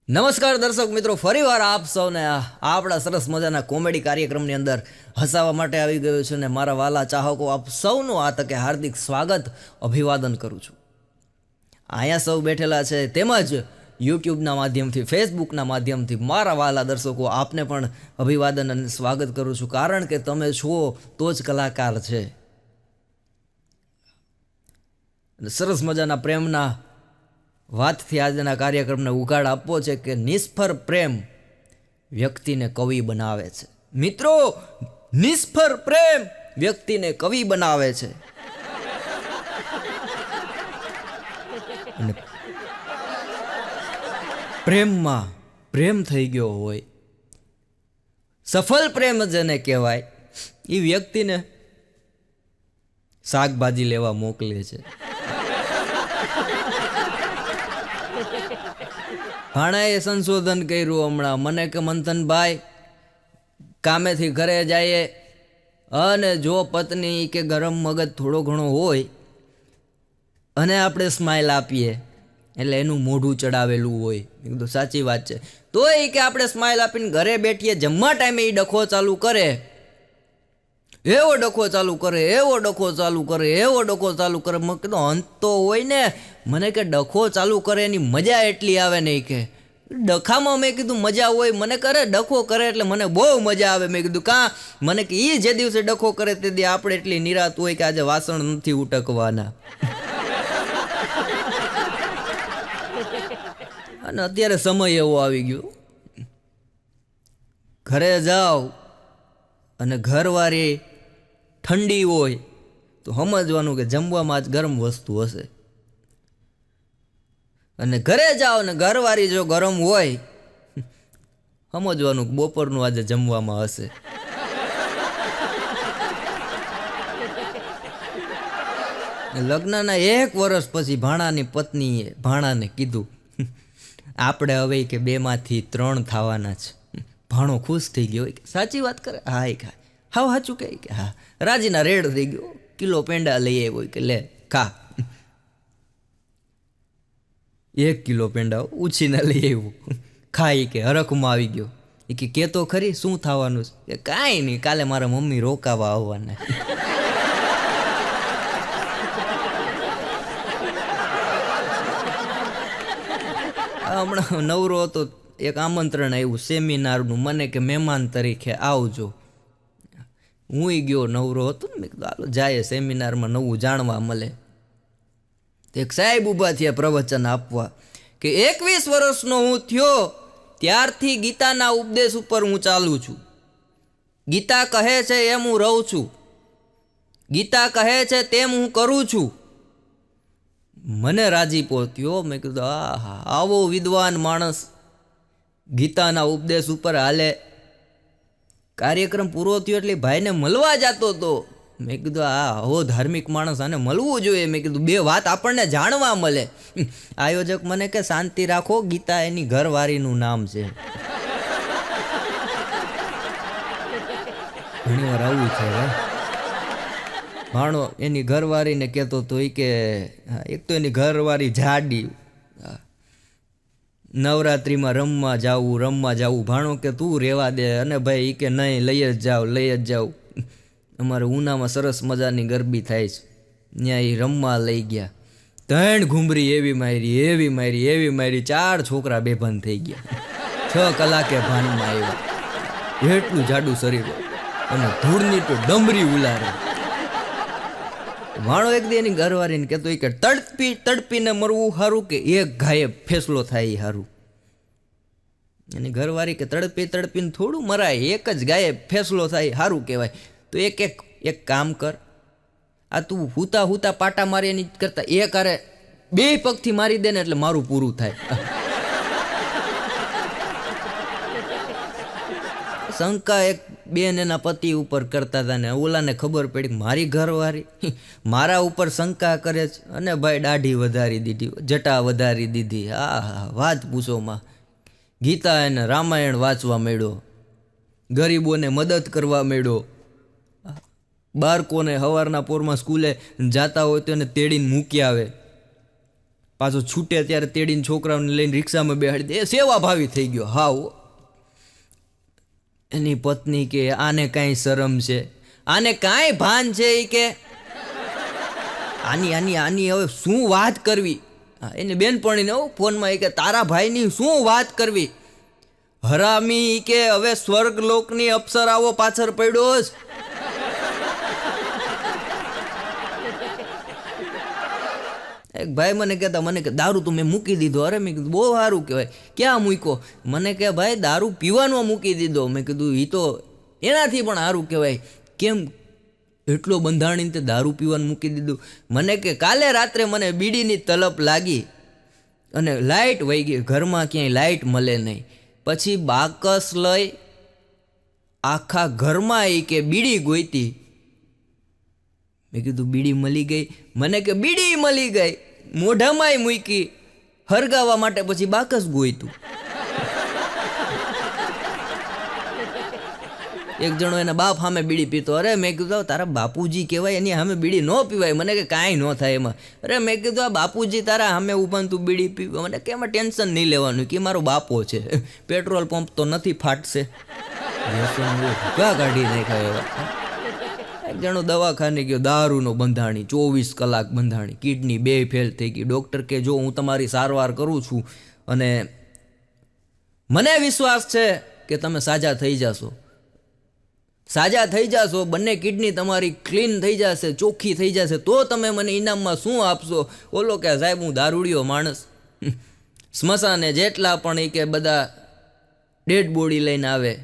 નમસ્કાર દર્શક મિત્રો, ફરીવાર આપ સૌને આપણા સરસ મજાના કોમેડી કાર્યક્રમની અંદર હસાવવા માટે આવી ગયો છું ને મારા વાલા ચાહકો આપ સૌનું આ તકે હાર્દિક સ્વાગત અભિવાદન કરું છું. અહીંયા સૌ બેઠેલા છે તેમજ યુટ્યુબના માધ્યમથી, ફેસબુકના માધ્યમથી મારા વાલા દર્શકો આપને પણ અભિવાદન અને સ્વાગત કરું છું, કારણ કે તમે છો તો જ કલાકાર છે. સરસ મજાના પ્રેમના વાતથી આજના કાર્યક્રમને ઉઘાડ આપવો છે કે નિષ્ફળ પ્રેમ વ્યક્તિને કવિ બનાવે છે. મિત્રો, નિષ્ફળ પ્રેમ વ્યક્તિને કવિ બનાવે છે. અને પ્રેમમાં પ્રેમ થઈ ગયો હોય, સફળ પ્રેમ જેને કહેવાય, એ વ્યક્તિને શાકભાજી લેવા મોકલે છે. ભાણાએ સંશોધન કર્યું હમણાં, મને કે મંથનભાઈ, કામેથી ઘરે જઈએ અને જો પત્ની કે ગરમ મગજ થોડો ઘણો હોય અને આપણે સ્માઇલ આપીએ એટલે એનું મોઢું ચડાવેલું હોય. એકદમ સાચી વાત છે. તો એ કે આપણે સ્માઇલ આપીને ઘરે બેઠીએ, જમવા ટાઈમે એ ડખો ચાલુ કરે, એવો ડખો ચાલુ કરે, એવો ડખો ચાલુ કરે, એવો ડખો ચાલુ કરે. મેં કીધું અંત તો હોય ને. મને કે ડખો ચાલુ કરે એની મજા એટલી આવે નહીં કે ડખામાં. મેં કીધું મજા હોય? મને કરે ડખો કરે એટલે મને બહુ મજા આવે. મેં કીધું કાં? મને કે એ જે દિવસે ડખો કરે તે દી આપણે એટલી નિરાત હોય કે આજે વાસણ નથી ઉટકવાના. અને અત્યારે સમય એવો આવી ગયો, ઘરે જાઓ અને ઘરવાળી ઠંડી હોય તો સમજવાનું કે જમવામાં જ ગરમ વસ્તુ હશે, અને ઘરે જાઓ ને ઘરવાળી જો ગરમ હોય સમજવાનું બપોરનું આજે જમવામાં હશે. લગ્નના 1 વર્ષ પછી ભાણાની પત્નીએ ભાણાને કીધું, આપણે હવે કે 2માંથી 3 થવાના છે. ભાણો ખુશ થઈ ગયો. સાચી વાત કરે? હા, એ ખા હાવ સાચું કહે કે હા. રાજીના રેડ થઈ ગયો. કિલો પેંડા લઈ આવ્યો કે લે ખા. 1 કિલો પેંડા ઉછીને લઈ આવ્યો, ખાઈ કે હરખમાં આવી ગયો. એ કે કેતો ખરી શું થવાનું છે? કાંઈ નહીં, કાલે મારા મમ્મી રોકાવા આવવાના. હમણાં નવરો હતો, એક આમંત્રણ આવ્યું સેમિનારનું, મને કે મહેમાન તરીકે આવજો. હું ગયો, નવરો હતો ને. મેં કીધું હાલો જાય, સેમિનારમાં નવું જાણવા મળે. એક સાહેબ ઊભા થયા પ્રવચન આપવા કે 21 વર્ષનો હું થયો ત્યારથી ગીતાના ઉપદેશ ઉપર હું ચાલું છું. ગીતા કહે છે એમ હું રહું છું, ગીતા કહે છે તેમ હું કરું છું. મને રાજી પહોંચ્યો. મેં કીધું આહા, આવો વિદ્વાન માણસ ગીતાના ઉપદેશ ઉપર હાલે. કાર્યક્રમ પૂરો થયો એટલે ભાઈને મળવા જતો હતો. મેં કીધું આવો ધાર્મિક માણસ, આને મળવું જોઈએ. મેં કીધું 2 વાત આપણને જાણવા મળે. આયોજક મને કે શાંતિ રાખો, ગીતા એની ઘરવાળીનું નામ છે. ઘણી વાર આવું છે. ભાણો એની ઘરવાળીને કહેતો હતો કે એક તો એની ઘરવાળી જાડી, નવરાત્રિમાં રમવા જાવું. ભાણો કે તું રહેવા દે. અને ભાઈ કે નહીં, લઈ જ જાઉં. અમારે ઉનામાં સરસ મજાની ગરબી થાય છે, ત્યાં એ રમવા લઈ ગયા. 3 ઘૂમરી એવી મારી 4 છોકરા બેભાન થઈ ગયા. 6 કલાકે ભાનમાં આવ્યા. એટલું જાડું શરીર અને ધૂળની તો ડમરી ઉલારે. ભાણો એક દી એની ઘરવાળીને કહેતો કે તડપીને મરવું સારું કે એક ઘાયે ફેસલો થાય એ સારું? એની ઘરવાળી કે તડપીને થોડું મરાય, એક જ ગાયે ફેસલો થાય સારું કહેવાય. તો એક કામ કર, આ તું હુતા પાટા મારી એની કરતા એક અરે 2 પગથી મારી દે ને એટલે મારું પૂરું થાય. શંકા એક બેન એના પતિ ઉપર કરતા હતા ને ઓલાને ખબર પડી મારી ઘરવાળી મારા ઉપર શંકા કરે છે. અને ભાઈ દાઢી વધારી દીધી, જટા વધારી દીધી. હા, વાત પૂછોમાં. ગીતા અને રામાયણ વાંચવા માંડ્યો, ગરીબોને મદદ કરવા માંડ્યો. બાળકોને સવારના પોરમાં સ્કૂલે જાતા હોય તો એને તેડીને મૂકી આવે. પાછો છૂટે ત્યારે તેડીને છોકરાઓને લઈને રિક્ષામાં બેહાડી દે. એ સેવા ભાવી થઈ ગયો. હા એની પત્ની કે આને કાંઈ શરમ છે, આને કાંઈ ભાન છે? એ કે આની આની આની હવે શું વાત કરવી? એની બેનપણીને ફોનમાં એ કે તારા ભાઈની શું વાત કરવી? હરામી કે હવે સ્વર્ગલોકની અપ્સરાઓ પાછળ પડ્યો જ. એક ભાઈ મને કહેતા, મને કે દારૂ તો મેં મૂકી દીધો. અરે મેં કીધું બહુ સારું કહેવાય. ક્યાં મૂક્યો? મને કે ભાઈ દારૂ પીવાનો મૂકી દીધો. મેં કીધું એ તો એનાથી પણ સારું કહેવાય. કેમ? એટલો બંધાણીને તે દારૂ પીવાનું મૂકી દીધું. મને કે કાલે રાત્રે મને બીડીની તલપ લાગી અને લાઇટ વહી ગઈ. ઘરમાં ક્યાંય લાઇટ મળે નહીં. પછી બાકસ લઈ આખા ઘરમાં એ કે બીડી ગોઈતી. મેં કીધું બીડી મળી ગઈ? મને કે બીડી મળી ગઈ, મોઢામાંય મૂકી હરગાવા માટે. પછી બાકસ ગોઈતું. એક જણો એના બાપ સામે બીડી પીતો. અરે મેં કીધું તારા બાપુજી કહેવાય, એની સામે બીડી ન પીવાય. મને કે કાંઈ ન થાય એમાં. અરે મેં કીધું આ બાપુજી તારા સામે ઊભા તું બીડી પીવા? મને કે એમાં ટેન્શન નહીં લેવાનું, કે મારો બાપો છે, પેટ્રોલ પંપ તો નથી ફાટશે. ભૂકા કાઢી નાખ્યા એવા. એક જણો દવાખાને ગયો, દારૂનો બંધાણી, 24 કલાક બંધાણી, કિડની 2 ફેલ થઈ ગઈ. ડૉક્ટર કે જો હું તમારી સારવાર કરું છું અને મને વિશ્વાસ છે કે તમે સાજા થઈ જશો. સાજા થઈ જશો, બંને કિડની તમારી ક્લીન થઈ જશે, ચોખ્ખી થઈ જશે, તો તમે મને ઇનામમાં શું આપશો? ઓલો કે સાહેબ હું દારૂડિયો માણસ, સ્મશાને જેટલા પણ એ કે બધા ડેડ બોડી લઈને આવે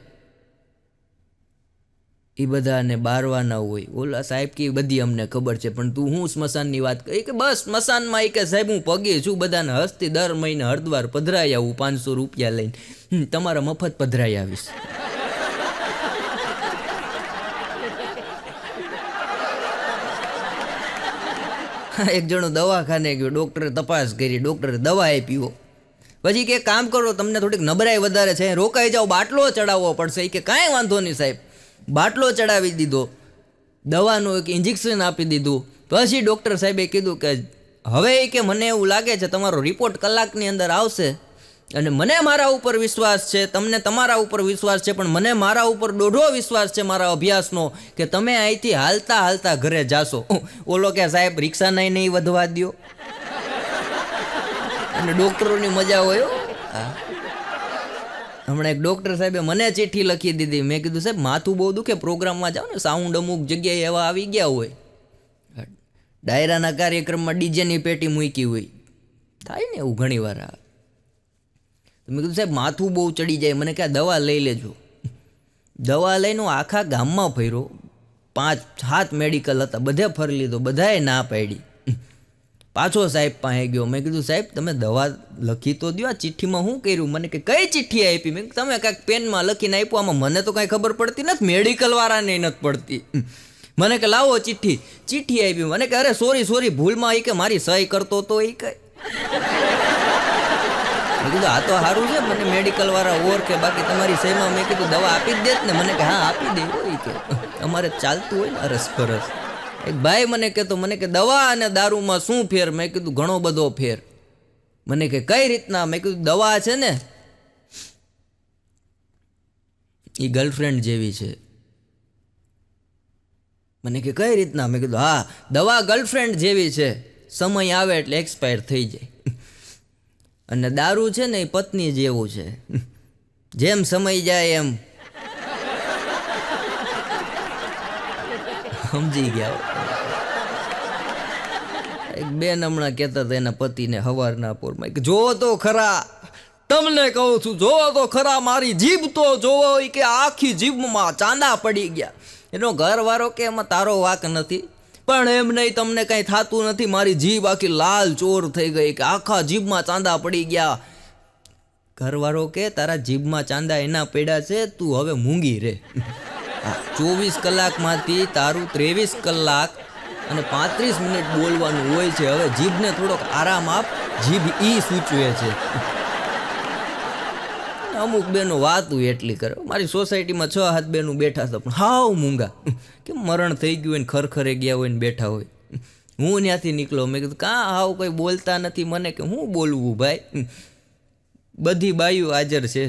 એ બધાને બારવાના હોય. ઓલા સાહેબ કે બધી અમને ખબર છે, પણ તું હું સ્મશાનની વાત કરી? કે બસ સ્મશાનમાં એ કે સાહેબ હું પગે છું, બધાને હસ્તી દર મહિને હરદ્વાર પધરાઈ આવું 500 રૂપિયા લઈને, તમારા મફત પધરાઈ આવીશ. એક જણો દવાખાને ગયો, ડૉક્ટરે તપાસ કરી, ડૉક્ટરે દવા આપી. પછી કે કામ કરો, તમને થોડીક નબળાઈ વધારે છે, રોકાઈ જાઓ, બાટલો ચડાવવો પડશે. એ કે કાંઈ વાંધો નહીં સાહેબ. બાટલો ચડાવી દીધો, દવાનું એક ઇન્જેક્શન આપી દીધું. પછી ડૉક્ટર સાહેબે કીધું કે હવે એ કે મને એવું લાગે છે તમારો રિપોર્ટ કલાકની અંદર આવશે, અને મને મારા ઉપર વિશ્વાસ છે, તમને તમારા ઉપર વિશ્વાસ છે, પણ મને મારા ઉપર દોઢો વિશ્વાસ છે મારા અભ્યાસનો, કે તમે અહીંથી હાલતા હાલતા ઘરે જાશો. ઓલો કે સાહેબ રિક્ષા નહીં વધવા દો. અને ડૉક્ટરોની મજા હોય. હમણાં એક ડૉક્ટર સાહેબે મને ચિઠ્ઠી લખી દીધી. મેં કીધું સાહેબ માથું બહુ દુખે, પ્રોગ્રામમાં જાઓ ને, સાઉન્ડ અમુક જગ્યાએ એવા આવી ગયા હોય, ડાયરાના કાર્યક્રમમાં ડીજેની પેટી મૂકી હોય, થાય ને એવું ઘણી વાર. મેં કીધું સાહેબ માથું બહુ ચડી જાય, મને ક્યાં દવા લઈ લેજો. દવા લઈને આખા ગામમાં ફર્યો, 5-7 મેડિકલ હતા, બધે ફરી લીધો, બધાએ ના પાડી. પાછો સાહેબ પાસે ગયો. મેં કીધું સાહેબ તમે દવા લખી તો દો, આ ચિઠ્ઠીમાં શું કર્યું? મને કે કઈ ચિઠ્ઠી આપી? મેં તમે કાંઈક પેનમાં લખીને આપ્યું, આમાં મને તો કાંઈ ખબર પડતી નથી, મેડિકલવાળાને નથી પડતી. મને કે લાવો ચિઠ્ઠી આપી. મને કે અરે સોરી ભૂલમાં એ કે મારી સહી કરતો તો એ કઈ. મેં કીધું આ તો સારું છે, મને મેડિકલવાળા ઓળખે, બાકી તમારી સહીમાં મેં કીધું દવા આપી જ દે ને. મને કે હા આપી દે હોય, કે અમારે ચાલતું હોય ને અરસપરસ. એક ભાઈ મને કહેતો, મને કે દવા અને દારૂમાં શું ફેર? મેં કીધું ઘણો બધો ફેર. મને કે કઈ રીતના? મેં કીધું દવા છે ને એ ગર્લફ્રેન્ડ જેવી છે. મને કે કઈ રીતના? મેં કીધું હા, દવા ગર્લફ્રેન્ડ જેવી છે, સમય આવે એટલે એક્સપાયર થઈ જાય. અને દારૂ છે ને એ પત્ની જેવું છે, જેમ સમય જાય એમ. સમજી ગયા. એક બેન હમણાં કહેતા હતા એના પતિને હવારના પોરમાં, કે જોવો તો ખરા, તમને કહું છું જોવો તો ખરા, મારી જીભ તો જોવો, કે આખી જીભમાં ચાંદા પડી ગયા. એનો ઘરવાળો કે એમાં તારો વાંક નથી, પણ એમ નહીં, તમને કાંઈ થતું નથી, મારી જીભ આખી લાલ ચોર થઈ ગઈ, કે આખા જીભમાં ચાંદા પડી ગયા. ઘરવાળો કે તારા જીભમાં ચાંદા એના પડ્યા છે, તું હવે મૂંગી રે. 24 કલાકમાંથી તારું 23 કલાક અને 35 મિનિટ બોલવાનું હોય છે. હવે જીભને થોડોક આરામ આપ, જીભ ઈ સૂચવે છે. અમુક બેનો વાતું એટલી કરે. મારી સોસાયટીમાં 6-7 બેનું બેઠા હતા, પણ હાવ મૂંગા, કે મરણ થઈ ગયું હોય ને ખરખરે ગયા હોય ને બેઠા હોય. હું ત્યાંથી નીકળ્યો. મેં કીધું કાં આવ કંઈ બોલતા નથી. મને કે હું બોલવું ભાઈ, બધી બાયું હાજર છે.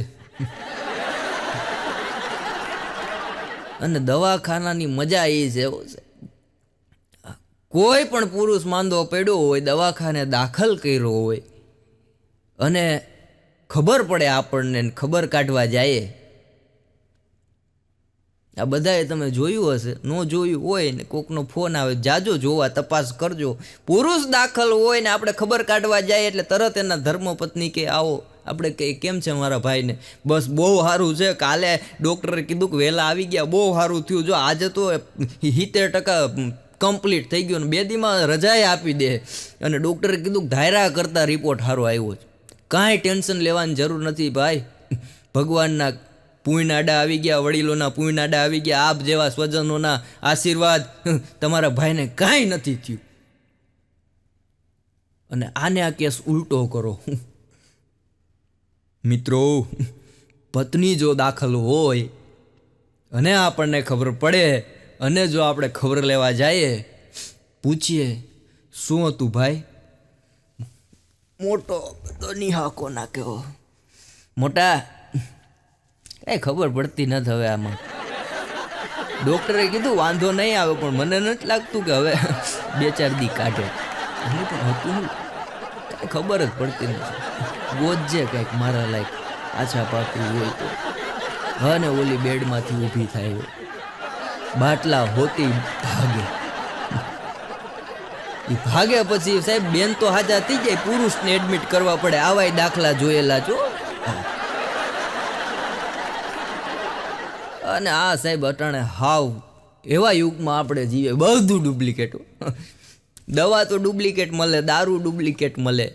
અને દવાખાનાની મજા એ છે, કોઈ પણ પુરુષ માંદો પડ્યો હોય, દવાખાને દાખલ કર્યો હોય અને ખબર પડે આપણને, ખબર કાઢવા જાય. આ બધાએ તમે જોયું હશે, ન જોયું હોય ને કોકનો ફોન આવે, જાજો જોવા, તપાસ કરજો. પુરુષ દાખલ હોય ને આપણે ખબર કાઢવા જાય એટલે તરત એના ધર્મપત્ની કે આવો. આપણે કે કેમ છે મારા ભાઈને? બસ બહુ સારું છે, કાલે ડૉક્ટરે કીધું કે વહેલા આવી ગયા, બહુ સારું થયું. જો આજે તો 70% કમ્પ્લીટ થઈ ગયું ને 2 દીમાં રજાએ આપી દે. અને ડૉક્ટરે કીધું ધાયરા કરતાં રિપોર્ટ સારો આવ્યો છે. કાંઈ ટેન્શન લેવાની જરૂર નથી ભાઈ. ભગવાનના પુણ્યાડા આવી ગયા, વડીલોના પુણ્યાડા આવી ગયા, આપ જેવા સ્વજનોના આશીર્વાદ, તમારા ભાઈને કાંઈ નથી થયું. અને આને આ કેસ ઉલટો કરો મિત્રો. પત્ની જો દાખલ હોય અને આપણને ખબર પડે અને જો આપણે ખબર લેવા જઈએ, પૂછીએ શું હતું ભાઈ? મોટો બધો નિહાકો નાખ્યો. મોટા કાંઈ ખબર પડતી નથી હવે આમાં. ડૉક્ટરે કીધું વાંધો નહીં આવે, પણ મને નથી લાગતું કે હવે 2-4 દી કાઢે. હું પણ હતું કાંઈ ખબર જ પડતી નથી. ગોતજે કંઈક મારા લાયક આછા પાકું હોય તો. અને ઓલી બેડમાંથી ઊભી થાય, બાટલા હોતી ભાગે. એ ભાગે પછી સાહેબ બેન તો હાજા થઈ જાય, પુરુષને એડમિટ કરવા પડે. આવાય દાખલા જોયેલા છો. અને આ સાહેબ અટાણે હાવ એવા યુગમાં આપણે જીવે, બધું ડુપ્લિકેટ. દવા તો ડુપ્લિકેટ મળે, દારૂ ડુપ્લિકેટ મળે,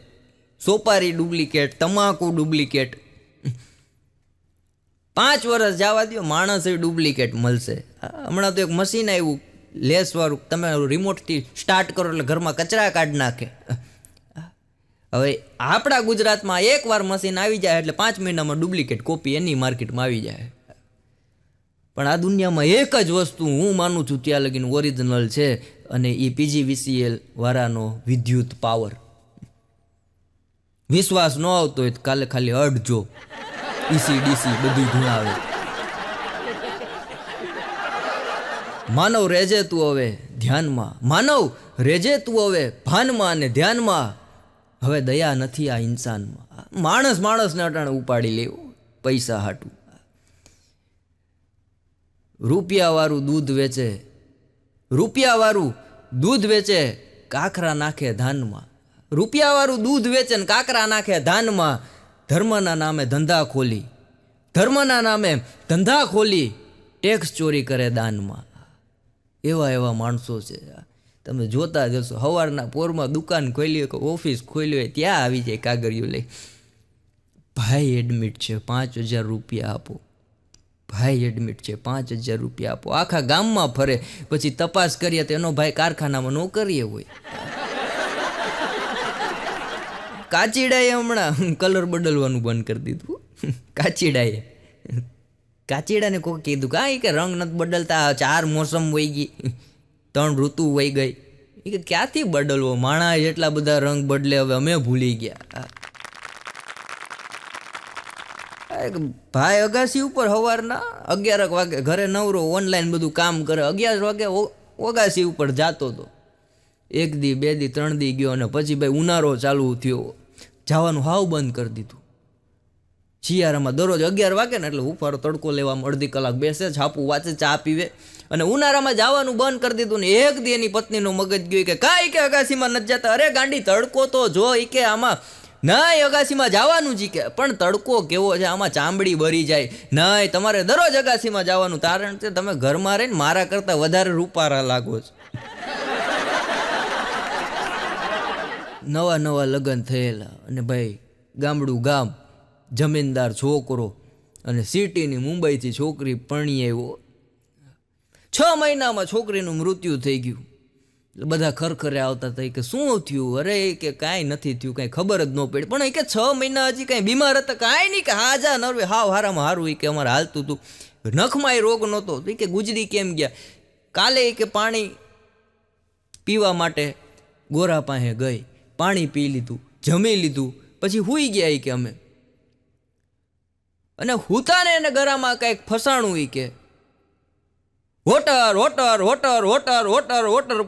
સોપારી ડુપ્લિકેટ, તમાકુ ડુપ્લિકેટ. 5 વર્ષ જવા દો, માણસ એ ડુપ્લિકેટ મળશે. હમણાં તો એક મશીન આવ્યું લેસવાળું, તમે રિમોટથી સ્ટાર્ટ કરો એટલે ઘરમાં કચરા કાઢી નાખે. હવે આપણા ગુજરાતમાં એકવાર મશીન આવી જાય એટલે 5 મહિનામાં ડુપ્લિકેટ કોપી એની માર્કેટમાં આવી જાય. પણ આ દુનિયામાં એક જ વસ્તુ હું માનું છું ત્યાં લગીને ઓરિજિનલ છે, અને એ PGVCL વાળાનો વિદ્યુત પાવર. વિશ્વાસ ન આવતો હોય તો કાલે ખાલી અડજો, ECDC બધું ભણાવે. માનવ રેજે તું હવે ધ્યાનમાં, માનવ રેજે તું હવે ભાનમાં અને ધ્યાનમાં. હવે દયા નથી આ ઇન્સાનમાં. માણસને અટાણે ઉપાડી લેવું પૈસા હાટું. રૂપિયાવાળું દૂધ વેચે, કાકરા નાખે ધાનમાં. રૂપિયાવાળું દૂધ વેચે ને કાકરા નાખે ધાનમાં. ધર્મના નામે ધંધા ખોલી ટેક્સ ચોરી કરે દાનમાં. એવા માણસો છે. તમે જોતા જશો, સવારના પોરમાં દુકાન ખોલી હોય, ઓફિસ ખોલી હોય, ત્યાં આવી જાય કાગળિયું લઈ, ભાઈ એડમિટ છે 5000 રૂપિયા આપો, ભાઈ એડમિટ છે 5000 રૂપિયા આપો. આખા ગામમાં ફરે. પછી તપાસ કરીએ તો એનો ભાઈ કારખાનામાં નોકરીએ હોય. કાચીડાએ હમણાં કલર બદલવાનું બંધ કરી દીધું. કાચીડાને કોઈ કીધું કાંઈ કે રંગ નથી બદલતા, 4 મોસમ વહી ગઈ, 3 ઋતુ વહી ગઈ. એ કે ક્યાંથી બદલવો, માણા જેટલા બધા રંગ બદલે, હવે અમે ભૂલી ગયા. ભાઈ અગાસી ઉપર સવારના 11 વાગે ઘરે નવરો, ઓનલાઈન બધું કામ કરે, 11 વાગે અગાસી ઉપર જાતો હતો. 1 દી 2 દી 3 દી ગયો, અને પછી ભાઈ ઉનાળો ચાલુ થયો, જવાનું હાવ બંધ કરી દીધું. શિયાળામાં દરરોજ 11 વાગે ને એટલે ઉફારો તડકો લેવામાં અડધી કલાક બેસે, છાપું વાંચે, ચા પીવે. અને ઉનાળામાં જવાનું બંધ કરી દીધું. ને 1 દી એની પત્નીનો મગજ ગયો કે કાંઈ કે અગાસીમાં નથી જતા. અરે ગાંડી, તડકો તો જો, એ કે આમાં નહીં અગાસીમાં જવાનું જ કે, પણ તડકો કેવો છે, આમાં ચામડી બરી જાય. નહીં, તમારે દરરોજ અગાસીમાં જવાનું, કારણ કે તમે ઘરમાં રહીને મારા કરતાં વધારે રૂપારા લાગો છો. નવા લગ્ન થયેલા, અને ભાઈ ગામડું ગામ, જમીનદાર છોકરો, અને સિટીની મુંબઈથી છોકરી પરણી આવ્યો. 6 મહિનામાં છોકરીનું મૃત્યુ થઈ ગયું. બધા ખરખરે આવતા હતા કે શું થયું? અરે કે કાંઈ નથી થયું, કાંઈ ખબર જ ન પડી. પણ એ કે 6 મહિના હજી કાંઈ બીમાર હતા? કાંઈ નહીં, કે હાજા નરવે, હાવ હારામાં હારું. એ કે અમારે હાલતું હતું, નખમાં રોગ નહોતો. એ કે ગુજરી કેમ ગયા? કાલે એ કે પાણી પીવા માટે ગોરા પાસે ગઈ, પાણી પી લીધું, જમી લીધું, પછી હુઈ ગયા કે અમે. અને હુતાને એને ગરામાં કંઈક ફસાણું કે હોટર હોટર હોટર હોટર હોટર હોટર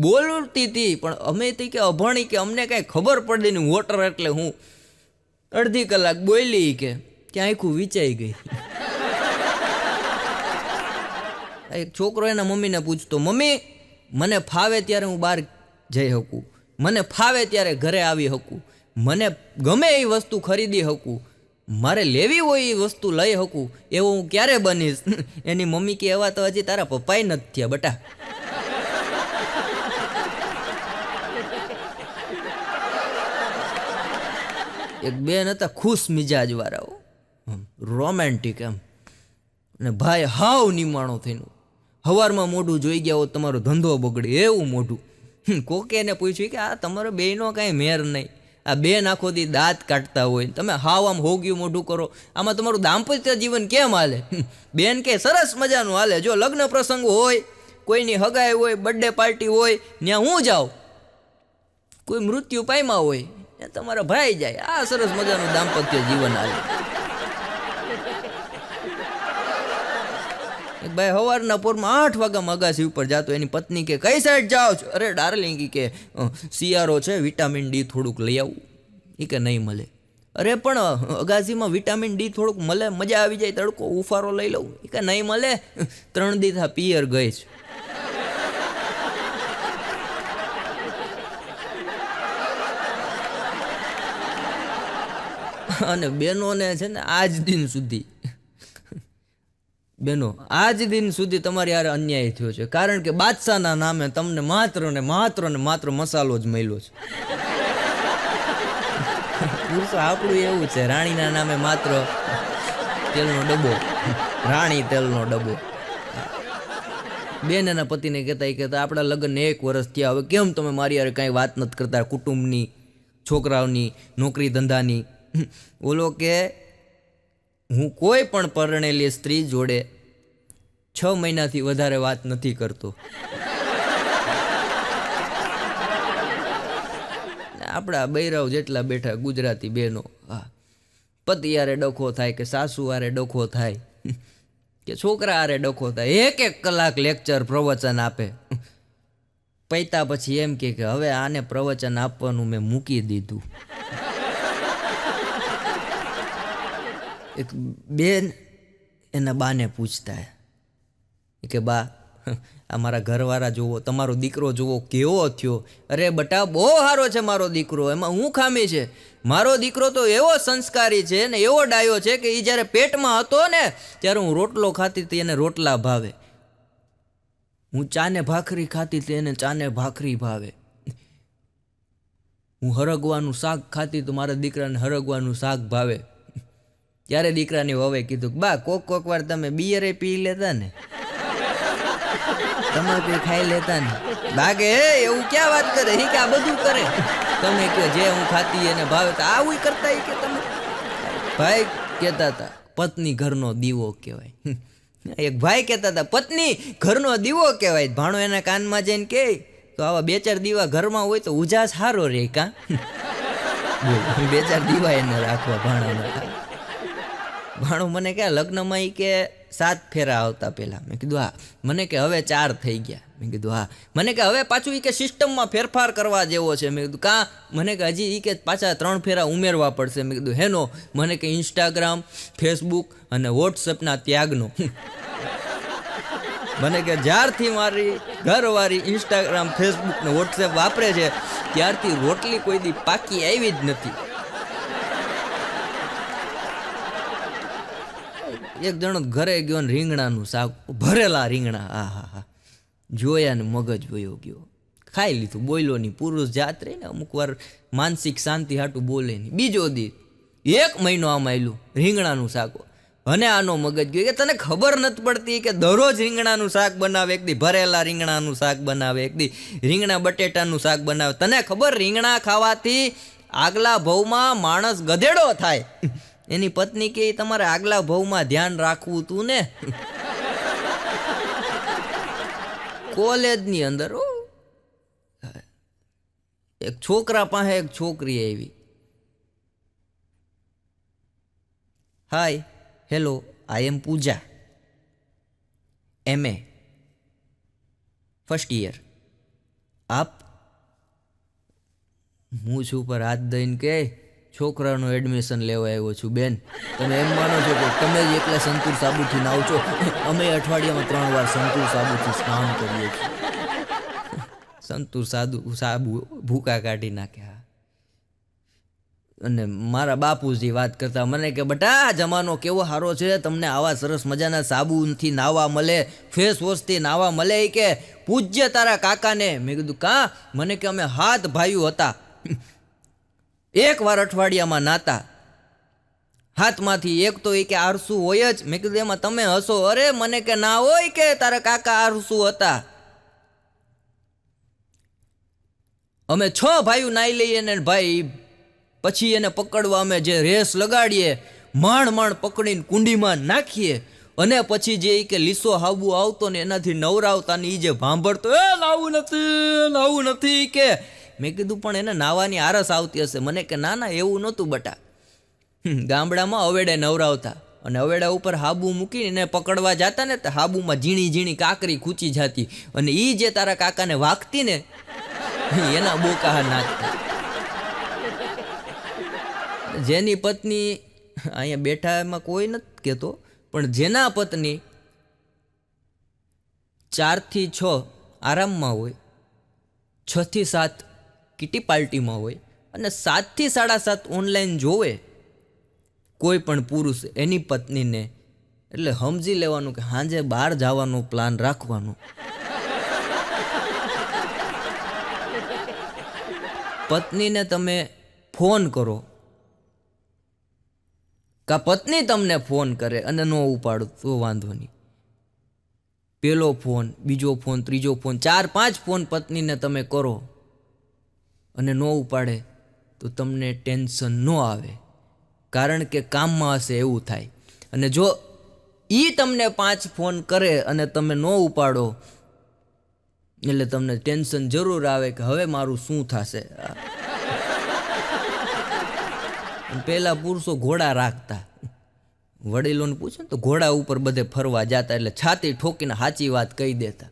બોલતી હતી. પણ અમે હતી કે અભણી કે અમને કાંઈ ખબર પડે નહીં હોટર એટલે હું. અડધી કલાક બોલી કે આખું વિચાઈ ગઈ. એક છોકરો એના મમ્મીને પૂછતો, મમ્મી મને ફાવે ત્યારે હું બહાર જઈ શકું, મને ફાવે ત્યારે ઘરે આવી શકું, મને ગમે એ વસ્તુ ખરીદી શકું, મારે લેવી હોય એ વસ્તુ લઈ શકું, એવો હું ક્યારે બનીશ? એની મમ્મી કે એવા તો હજી તારા પપ્પાય નથી થયા બટા. એક બેન હતા ખુશ મિજાજ વાળાઓ, રોમેન્ટિક એમ, અને ભાઈ હાવ નિમાણો થઈને હવારમાં મોઢું જોઈ ગયા હોત તમારો ધંધો બગડે એવું મોઢું. કોકે એને પૂછ્યું કે આ તમારો બેયનો કાંઈ મેર નહીં, આ બેન આખો દી દાંત કાઢતા હોય, તમે હાવ આમ હોગ્યું મોઢું કરો, આમાં તમારું દાંપત્ય જીવન કેમ હાલે? બેન કે સરસ મજાનું હાલે, જો લગ્ન પ્રસંગ હોય, કોઈની હગાઈ હોય, બર્થડે પાર્ટી હોય, ત્યાં હું જાઉં, કોઈ મૃત્યુ પામ્યા હોય એ તમારા ભાઈ જાય, આ સરસ મજાનું દાંપત્ય જીવન હાલે. એક ભાઈ સવારના પોરમાં 8 વાગ્યામાં અગાસી ઉપર જાતો, એની પત્ની કે કઈ સાઈડ જાઓ છો? અરે ડાર્લિંગ કે શિયાળો છે, વિટામિન ડી થોડુંક લઈ આવું. એ કે નહીં મળે. અરે પણ અગાસીમાં વિટામિન ડી થોડુંક મળે, મજા આવી જાય, તડકો ઉફારો લઈ લઉં. એ કે નહીં મળે, 3 દી થા પિયર ગઈ છે. અને બહેનોને છે ને આજ દિન સુધી તમારી યાર અન્યાય થયો છે, કારણ કે બાદશાહના નામે તમને માત્ર ને માત્ર મસાલો જ મળ્યો છે. પુરુષો આપણું એવું છે, રાણીના નામે માત્ર તેલનો ડબ્બો, રાણી તેલનો ડબ્બો. બેન એના પતિને કહેતા આપણા લગ્નને 1 વર્ષ થયા, હવે કેમ તમે મારી યાર કાંઈ વાત નથી કરતા, કુટુંબની, છોકરાઓની, નોકરી ધંધાની? ઓલો કે હું કોઈ પણ પરણેલી સ્ત્રી જોડે 6 મહિનાથી વધારે વાત નથી કરતો. આપણા બૈરાવ જેટલા બેઠા ગુજરાતી બહેનો, હા, પતિ યારે ડખો થાય કે સાસુ હારે ડખો થાય કે છોકરા હારે ડખો થાય, 1 કલાક લેક્ચર પ્રવચન આપે, પૈતા પછી એમ કે હવે આને પ્રવચન આપવાનું મેં મૂકી દીધું. એક બેન એના બાને પૂછતા કે બા અમારા ઘરવાળા જુઓ, તમારો દીકરો જુઓ કેવો થયો. અરે બટા બહુ સારો છે મારો દીકરો, એમાં હું ખામી છે? મારો દીકરો તો એવો સંસ્કારી છે ને એવો ડાયો છે કે એ જ્યારે પેટમાં હતો ને ત્યારે હું રોટલો ખાતી હતી એને રોટલા ભાવે, હું ચાને ભાખરી ખાતી હતી એને ચાને ભાખરી ભાવે, હું હરગવાનું શાક ખાતી તો મારા દીકરાને હરગવાનું શાક ભાવે. ત્યારે દીકરાની વવે કીધું કે બા કોક વાર તમે બિયરે પી લેતા ને, તમાકુ ખાઈ લેતા ને. બાગે એવું ક્યાં વાત કરે, કે આ બધું કરે, તમે કહો જે હું ખાતી એને ભાવે તો આવું કરતા કે તમે. ભાઈ કહેતા હતા પત્ની ઘરનો દીવો કહેવાય. એક ભાઈ કહેતા હતા પત્ની ઘરનો દીવો કહેવાય. ભાણો એના કાનમાં જઈને કહે તો આવા 2-4 દીવા ઘરમાં હોય તો ઉજાસ સારો રહે. કાં 2-4 દીવા એને રાખવા ભાણાના. ભાણું મને કે લગ્નમાં એ કે 7 ફેરા આવતા પહેલાં. મેં કીધું હા. મને કે હવે 4 થઈ ગયા. મેં કીધું હા. મને કે હવે પાછું એ કે સિસ્ટમમાં ફેરફાર કરવા જેવો છે. મેં કીધું કાં? મને કે હજી એ કે પાછા 3 ફેરા ઉમેરવા પડશે. મેં કીધું હેનો? મને કે ઇન્સ્ટાગ્રામ, ફેસબુક અને વોટ્સએપના ત્યાગનો. મને કે જ્યારથી મારી ઘરવાળી ઇન્સ્ટાગ્રામ, ફેસબુક ને વોટ્સએપ વાપરે છે ત્યારથી રોટલી કોઈ દી પાકી આવી જ નથી. એક જણો ઘરે ગયો ને રીંગણાનું શાક, ભરેલા રીંગણા, હા જોયા ને મગજ વયો ગયો. ખાઈ લીધું, બોલ્યો નહીં. પુરુષ જાત રહી ને અમુક વાર માનસિક શાંતિ હાટું બોલે નહીં. બીજો દી 1 મહિનો આમાં આવેલું રીંગણાનું શાક, અને આનો મગજ ગયો કે તને ખબર નથી પડતી કે દરરોજ રીંગણાનું શાક બનાવે, એક દી ભરેલા રીંગણાનું શાક બનાવે, એક દી રીંગણા બટેટાનું શાક બનાવે. તને ખબર રીંગણા ખાવાથી આગલા ભવમાં માણસ ગધેડો થાય? એની પત્ની કે તમારે આગલા ભવમાં ધ્યાન રાખવું તું ને. કોલેજની અંદર એક છોકરા પાસે એક છોકરી આવી. હાય, હેલો, આઈ એમ પૂજા, MA ફર્સ્ટ યર. આપ? હું છું પર હાથ દઈને કે છોકરાનું એડમિશન લેવા આવ્યો છું. બેન, તમે એમ માનો છો કે તમે જ એકલા સંતૂર સાબુથી નાવ છો? અમે અઠવાડિયામાં 3 વાર સંતૂર સાબુથી સ્નાન કરીએ છીએ. સંતૂર સાબુ ભૂકા કાઢી નાખ્યા. અને મારા બાપુજી વાત કરતા મને કે બટા, જમાનો કેવો સારો છે, તમને આવા સરસ મજાના સાબુથી નાવા મળે, ફેસ વોશથી નાવા મળે. કે પૂજ્ય તારા કાકાને. મેં કીધું કાં? મને કે અમે 7 ભાઈઓ હતા, એક વાર અઠવાડિયામાં નાતા. હાથમાંથી એક તો એ કે આરસુ હોય જ. મેં કીધું એમાં તમે હસો? અરે મને કે ના હોય, કે તારા કાકા આરસુ હતા. અમે 6 ભાઈઓ નાઈ લઈએ ને ભાઈ, પછી એને પકડવા અમે જે રેસ લગાડીએ, માંડ પકડીને કુંડીમાં નાખીએ, અને પછી જે કે લીસો હાબુ આવતો ને એનાથી નવરાવતા ને એ જે ભાંભરતો, એ નાવું નથી કે. મેં કીધું પણ એને નાવાની આરસ આવતી હશે. મને કે ના એવું નહોતું બટા. ગામડામાં અવેડે નવરાવતા, અને અવેડા ઉપર હાબુ મૂકીને એને પકડવા જતા ને, તો હાબુમાં ઝીણી કાકરી ખૂચી જતી, અને એ જે તારા કાકાને વાગતી ને એના બોકા નાખતા. જેની પત્ની અહીંયા બેઠા એમાં કોઈ નથી કહેતો, પણ જેના પત્ની 4 થી 6 આરામમાં હોય, 6 થી 7 કિટી પાર્ટીમાં હોય, અને 7 થી 7:30 ઓનલાઈન જોવે કોઈ પણ પુરુષ એની પત્નીને, એટલે સમજી લેવાનું કે સાંજે બહાર જવાનો પ્લાન રાખવાનો. પત્નીને તમે ફોન કરો, કા પત્ની તમને ફોન કરે અને ન ઉપાડો તો વાંધો નહીં. પેલો ફોન, બીજો ફોન, ત્રીજો ફોન, 4-5 ફોન પત્નીને તમે કરો અને ન ઉપાડે તો તમને ટેન્શન ન આવે, કારણ કે કામમાં હશે એવું થાય. અને જો એ તમને 5 ફોન કરે અને તમે ન ઉપાડો, એટલે તમને ટેન્શન જરૂર આવે કે હવે મારું શું થશે. પહેલા પુરુષો ઘોડા રાખતા, વડીલોને પૂછે તો ઘોડા ઉપર બધે ફરવા જતા, એટલે છાતી ઠોકીને સાચી વાત કહી દેતા.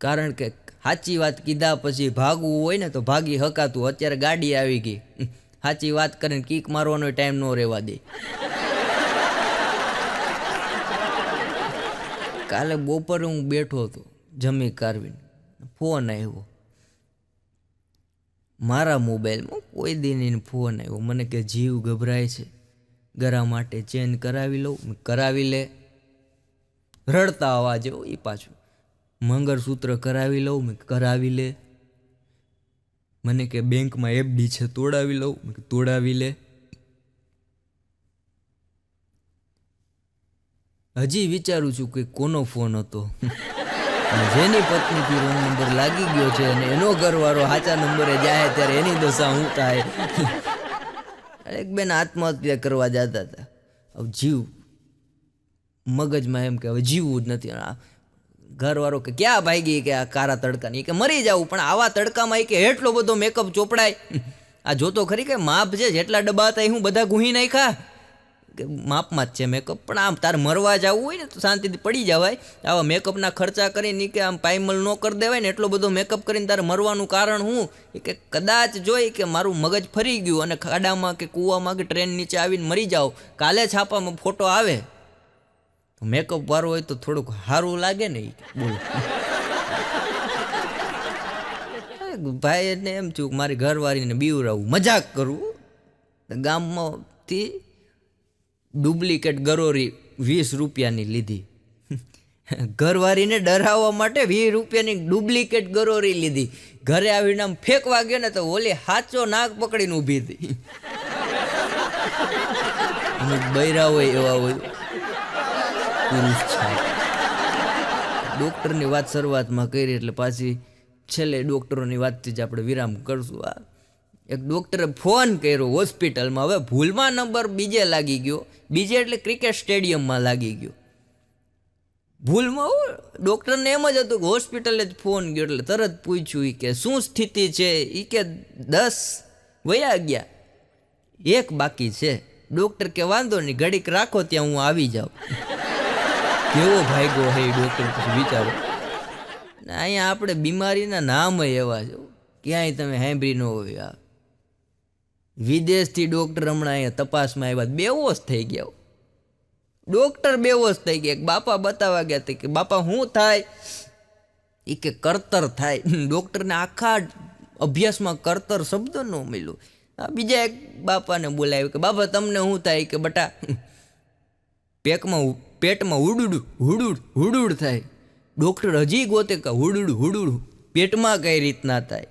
કારણ કે સાચી વાત કીધા પછી ભાગવું હોય ને તો ભાગી હકાતું. અત્યારે ગાડી આવી ગઈ, સાચી વાત કરીને કીક મારવાનો ટાઈમ ન રહેવા દે. કાલે બપોરે હું બેઠો હતો જમી કારવીને, ફોન આવ્યો મારા મોબાઈલમાં. કોઈ દિન ફોન આવ્યો, મને કે જીવ ગભરાય છે, ગરા માટે ચેન કરાવી લઉં. કરાવી લે. રડતા અવાજ એવો એ પાછું. મંગળસૂત્ર કરાવી લઉં. મેં કરાવી લે. મને કે બેંકમાં FD છે તોડાવી લઉં. મેં તોડાવી લે. હજી વિચારું છું કે કોનો ફોન હતો. જેની પત્નીથી રોંગ નંબર લાગી ગયો છે અને એનો ઘરવાળો સાચા નંબરે જાય ત્યારે એની દશા શું થાય. એક બેન આત્મહત્યા કરવા જતા હતા. હવે જીવ મગજમાં એમ કે હવે જીવવું જ નથી. ઘરવાળો કે ક્યાં ભાગી, કે આ કારા તડકાની, કે મરી જાવું. પણ આવા તડકામાં કે એટલો બધો મેકઅપ ચોપડાય. આ જોતો ખરી કે માપ છે, જેટલા ડબ્બા હતા એ હું બધા ગુહી નાખ્યા, કે માપમાં જ છે મેકઅપ. પણ આમ તારે મરવા જવું હોય ને તો શાંતિથી પડી જવાય. આવા મેકઅપના ખર્ચા કરીને કે આમ પાયમલ ન કરી દેવાય ને. એટલો બધો મેકઅપ કરીને તારે મરવાનું કારણ હું? કે કદાચ જોઈ કે મારું મગજ ફરી ગયું અને ખાડામાં કે કૂવામાં કે ટ્રેન નીચે આવીને મરી જાઓ, કાલે છાપામાં ફોટો આવે, તો મેકઅપ વાળો હોય તો થોડુંક સારું લાગે ને. બોલો ભાઈ, એને એમ થયું મારી ઘરવાળીને બીવરાવું, મજાક કરવું. ગામમાંથી ડુપ્લિકેટ ગરોરી 20 રૂપિયાની લીધી. ઘરવાળીને ડરાવવા માટે 20 રૂપિયાની ડુપ્લિકેટ ગરોરી લીધી. ઘરે આવીને આમ ફેંકવા ગયો ને તો ઓલી હાચો નાક પકડીને ઊભી હતી. અમુક બૈરા હોય એવા હોય પુરુષ છે. ડૉક્ટરની વાત શરૂઆતમાં કરી એટલે પાછી છેલ્લે ડૉક્ટરોની વાતથી જ આપણે વિરામ કરશું. એક ડૉક્ટરે ફોન કર્યો હોસ્પિટલમાં. હવે ભૂલમાં નંબર બીજે લાગી ગયો. બીજે એટલે ક્રિકેટ સ્ટેડિયમમાં લાગી ગયો. ભૂલમાં ડૉક્ટરને એમ જ હતું કે હોસ્પિટલે જ ફોન ગયો એટલે તરત પૂછ્યું ઈ કે શું સ્થિતિ છે, એ કે 10 વયા ગયા, 1 બાકી છે. ડૉક્ટર કે વાંધો નહીં, ઘડીક રાખો ત્યાં હું આવી જાઉં. કેવો ભાગ્યો હે ડૉક્ટર, પછી વિચારો. અહીંયા આપણે બીમારીના નામ એવા છે, ક્યાંય તમે સાંભળી ન હોય. આ વિદેશથી ડૉક્ટર હમણાં અહીંયા તપાસમાં આવ્યા, બેહોશ થઈ ગયા. ડૉક્ટર બેહોશ થઈ ગયા. બાપા બતાવવા ગયા હતા કે બાપા શું થાય, એ કે કરતર થાય. ડૉક્ટરને આખા અભ્યાસમાં કરતર શબ્દ ન મળ્યો. બીજા એક બાપાને બોલાવ્યું કે બાપા તમને શું થાય, કે બટા પેટમાં હુડુડ થાય. ડૉક્ટર હજી ગોતે કે હુડુડ પેટમાં કઈ રીતના થાય.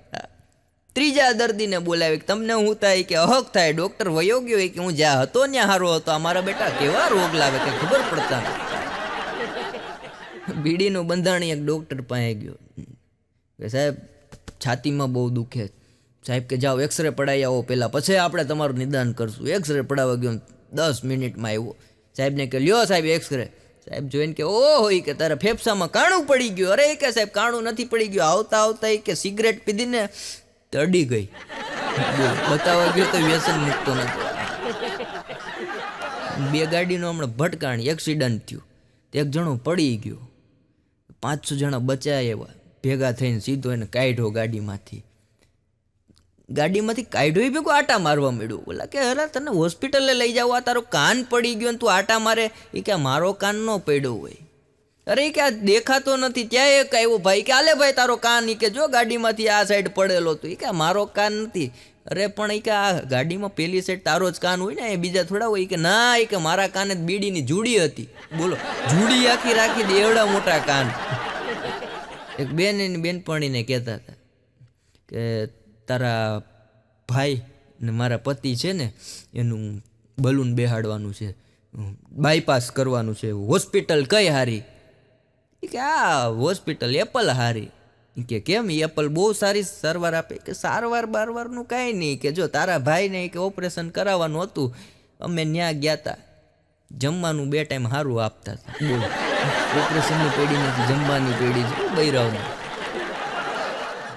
ત્રીજા દર્દીને બોલાવે કે તમને શું થાય, કે અહક થાય. ડૉક્ટર વયો ગયો કે હું જ્યાં હતો ત્યાં સારો હતો, અમારા બેટા કેવા રોગ લાવે કે ખબર પડતા નથી. બીડીનું બંધાણી એક ડૉક્ટર પાસે ગયો કે સાહેબ છાતીમાં બહુ દુખે. સાહેબ કે જાઓ એક્સરે પડાવી આવો પહેલાં, પછી આપણે તમારું નિદાન કરશું. એક્સરે પડાવવા ગયો, 10 મિનિટમાં આવ્યો. સાહેબને કે લ્યો સાહેબ એક્સરે. સાહેબ જોઈને કે ઓહો, કે તારા ફેફસામાં કાણું પડી ગયું. અરે કે સાહેબ કાણું નથી પડી ગયું, આવતા આવતા કે સિગરેટ પીધીને તડી ગઈ. બતાવવા ગયો તો વ્યસન મુક્તો નથી. 2 ગાડીનો હમણાં ભટકાણી એક્સિડન્ટ થયું, એક જણો પડી ગયો, 500 જણા બચાયા એવા ભેગા થઈને સીધો એને કાઢ્યો ગાડીમાંથી કાઢ્યો ભેગો આટા મારવા માંડ્યો. બોલા કે અરે તને હોસ્પિટલે લઈ જાવ, આ તારો કાન પડી ગયો ને તું આટા મારે. એ કે મારો કાન ન પડ્યો હોય. અરે કે આ દેખાતો નથી. ત્યાં એક આવ્યો ભાઈ કે આલે ભાઈ તારો કાન, એ કે જો ગાડીમાંથી આ સાઈડ પડેલો હતો. એ કે મારો કાન નથી. અરે પણ એ કે આ ગાડીમાં પેલી સાઈડ તારો જ કાન હોય ને, એ બીજા થોડા હોય. કે ના, એ કે મારા કાને બીડીની જુડી હતી. બોલો, જુડી આખી રાખી દે એવડા મોટા કાન. એક બેન એની બેનપણીને કહેતા હતા કે તારા ભાઈ ને મારા પતિ છે ને એનું બલૂન બેહાડવાનું છે, બાયપાસ કરવાનું છે, હોસ્પિટલ કઈ હારી? એ કે આ હોસ્પિટલ એપલ હારી. કે કેમ? એપલ બહુ સારી સારવાર આપે. કે સારવાર બારવારનું કાંઈ નહીં, કે જો તારા ભાઈને કે ઓપરેશન કરાવવાનું હતું, અમે ત્યાં ગયા હતા, જમવાનું 2 ટાઈમ સારું આપતા હતા. બોલો, ઓપરેશનની પેઢી નથી, જમવાની પેઢી છે બૈરાવની.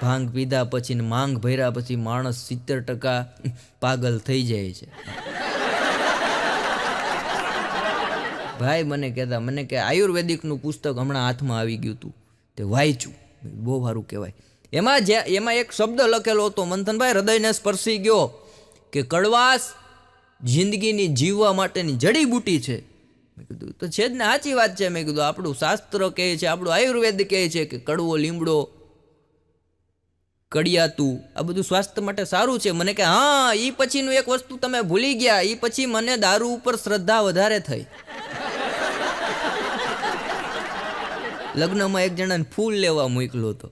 ભાંગ પીધા પછી ને માંગ ભર્યા પછી માણસ 70% પાગલ થઈ જાય છે. ભાઈ મને કહેતા, મને કે આયુર્વેદિકનું પુસ્તક હમણાં હાથમાં આવી ગયું હતું, તે વાંચ્યું, બહુ સારું કહેવાય. એમાં એક શબ્દ લખેલો હતો મંથનભાઈ, હૃદયને સ્પર્શી ગયો, કે કડવાશ જિંદગીની જીવવા માટેની જડીબુટી છે. મેં કીધું તો છે જ ને, સાચી વાત છે. મેં કીધું આપણું શાસ્ત્ર કહે છે, આપણું આયુર્વેદ કહે છે કે કડવો લીમડો, કડિયાતું આ બધું સ્વાસ્થ્ય માટે સારું છે. મને કે હા, એ પછીનું એક વસ્તુ તમે ભૂલી ગયા, એ પછી મને દારૂ ઉપર શ્રદ્ધા વધારે થઈ. લગ્નમાં એક જણાને ફૂલ લેવા મોકલો હતો,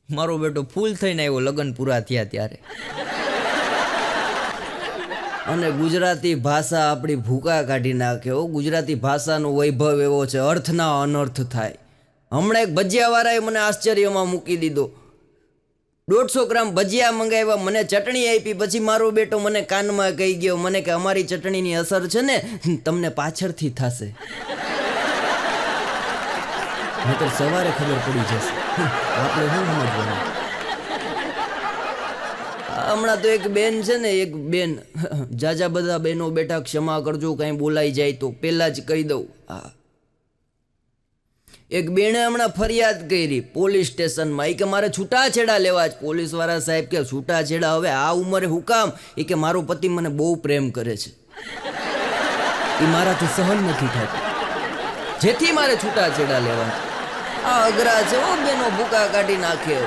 મારો બેટો ફૂલ થઈને આવ્યો લગ્ન પૂરા થયા ત્યારે. અને ગુજરાતી ભાષા આપણી ભૂકા કાઢી નાખે. ગુજરાતી ભાષાનો વૈભવ એવો છે, અર્થના અનર્થ થાય. હમણાં એક ભજીયાવાળાએ મને આશ્ચર્યમાં મૂકી દીધો. 150 ગ્રામ ભજીયા મંગાવ્યા, મને ચટણી આપી, પછી મારો બેટો મને કાનમાં કહી ગયો, મને કે અમારી ચટણીની અસર છે ને તમને પાછળથી થશે, નહીતર સવારે ખબર પડી જશે. આપણે શું સમજવાનું? હમણાં તો એક બેન છે ને, એક બેન, જાજા બધા બહેનો બેઠા, ક્ષમા કરજો કાંઈ બોલાઈ જાય તો પહેલાં જ કહી દઉં. હા, એક બેને હમણાં ફરિયાદ કરી પોલીસ સ્ટેશનમાં, એ કે મારે છૂટાછેડા લેવા જ. પોલીસવાળા સાહેબ કે છૂટાછેડા હવે આ ઉંમરે હું કામ? એ કે મારો પતિ મને બહુ પ્રેમ કરે છે, એ મારાથી સહન નથી થતું, જેથી મારે છૂટાછેડા લેવા. આ અઘરા છે બેનો, ભૂકા કાઢી નાખે.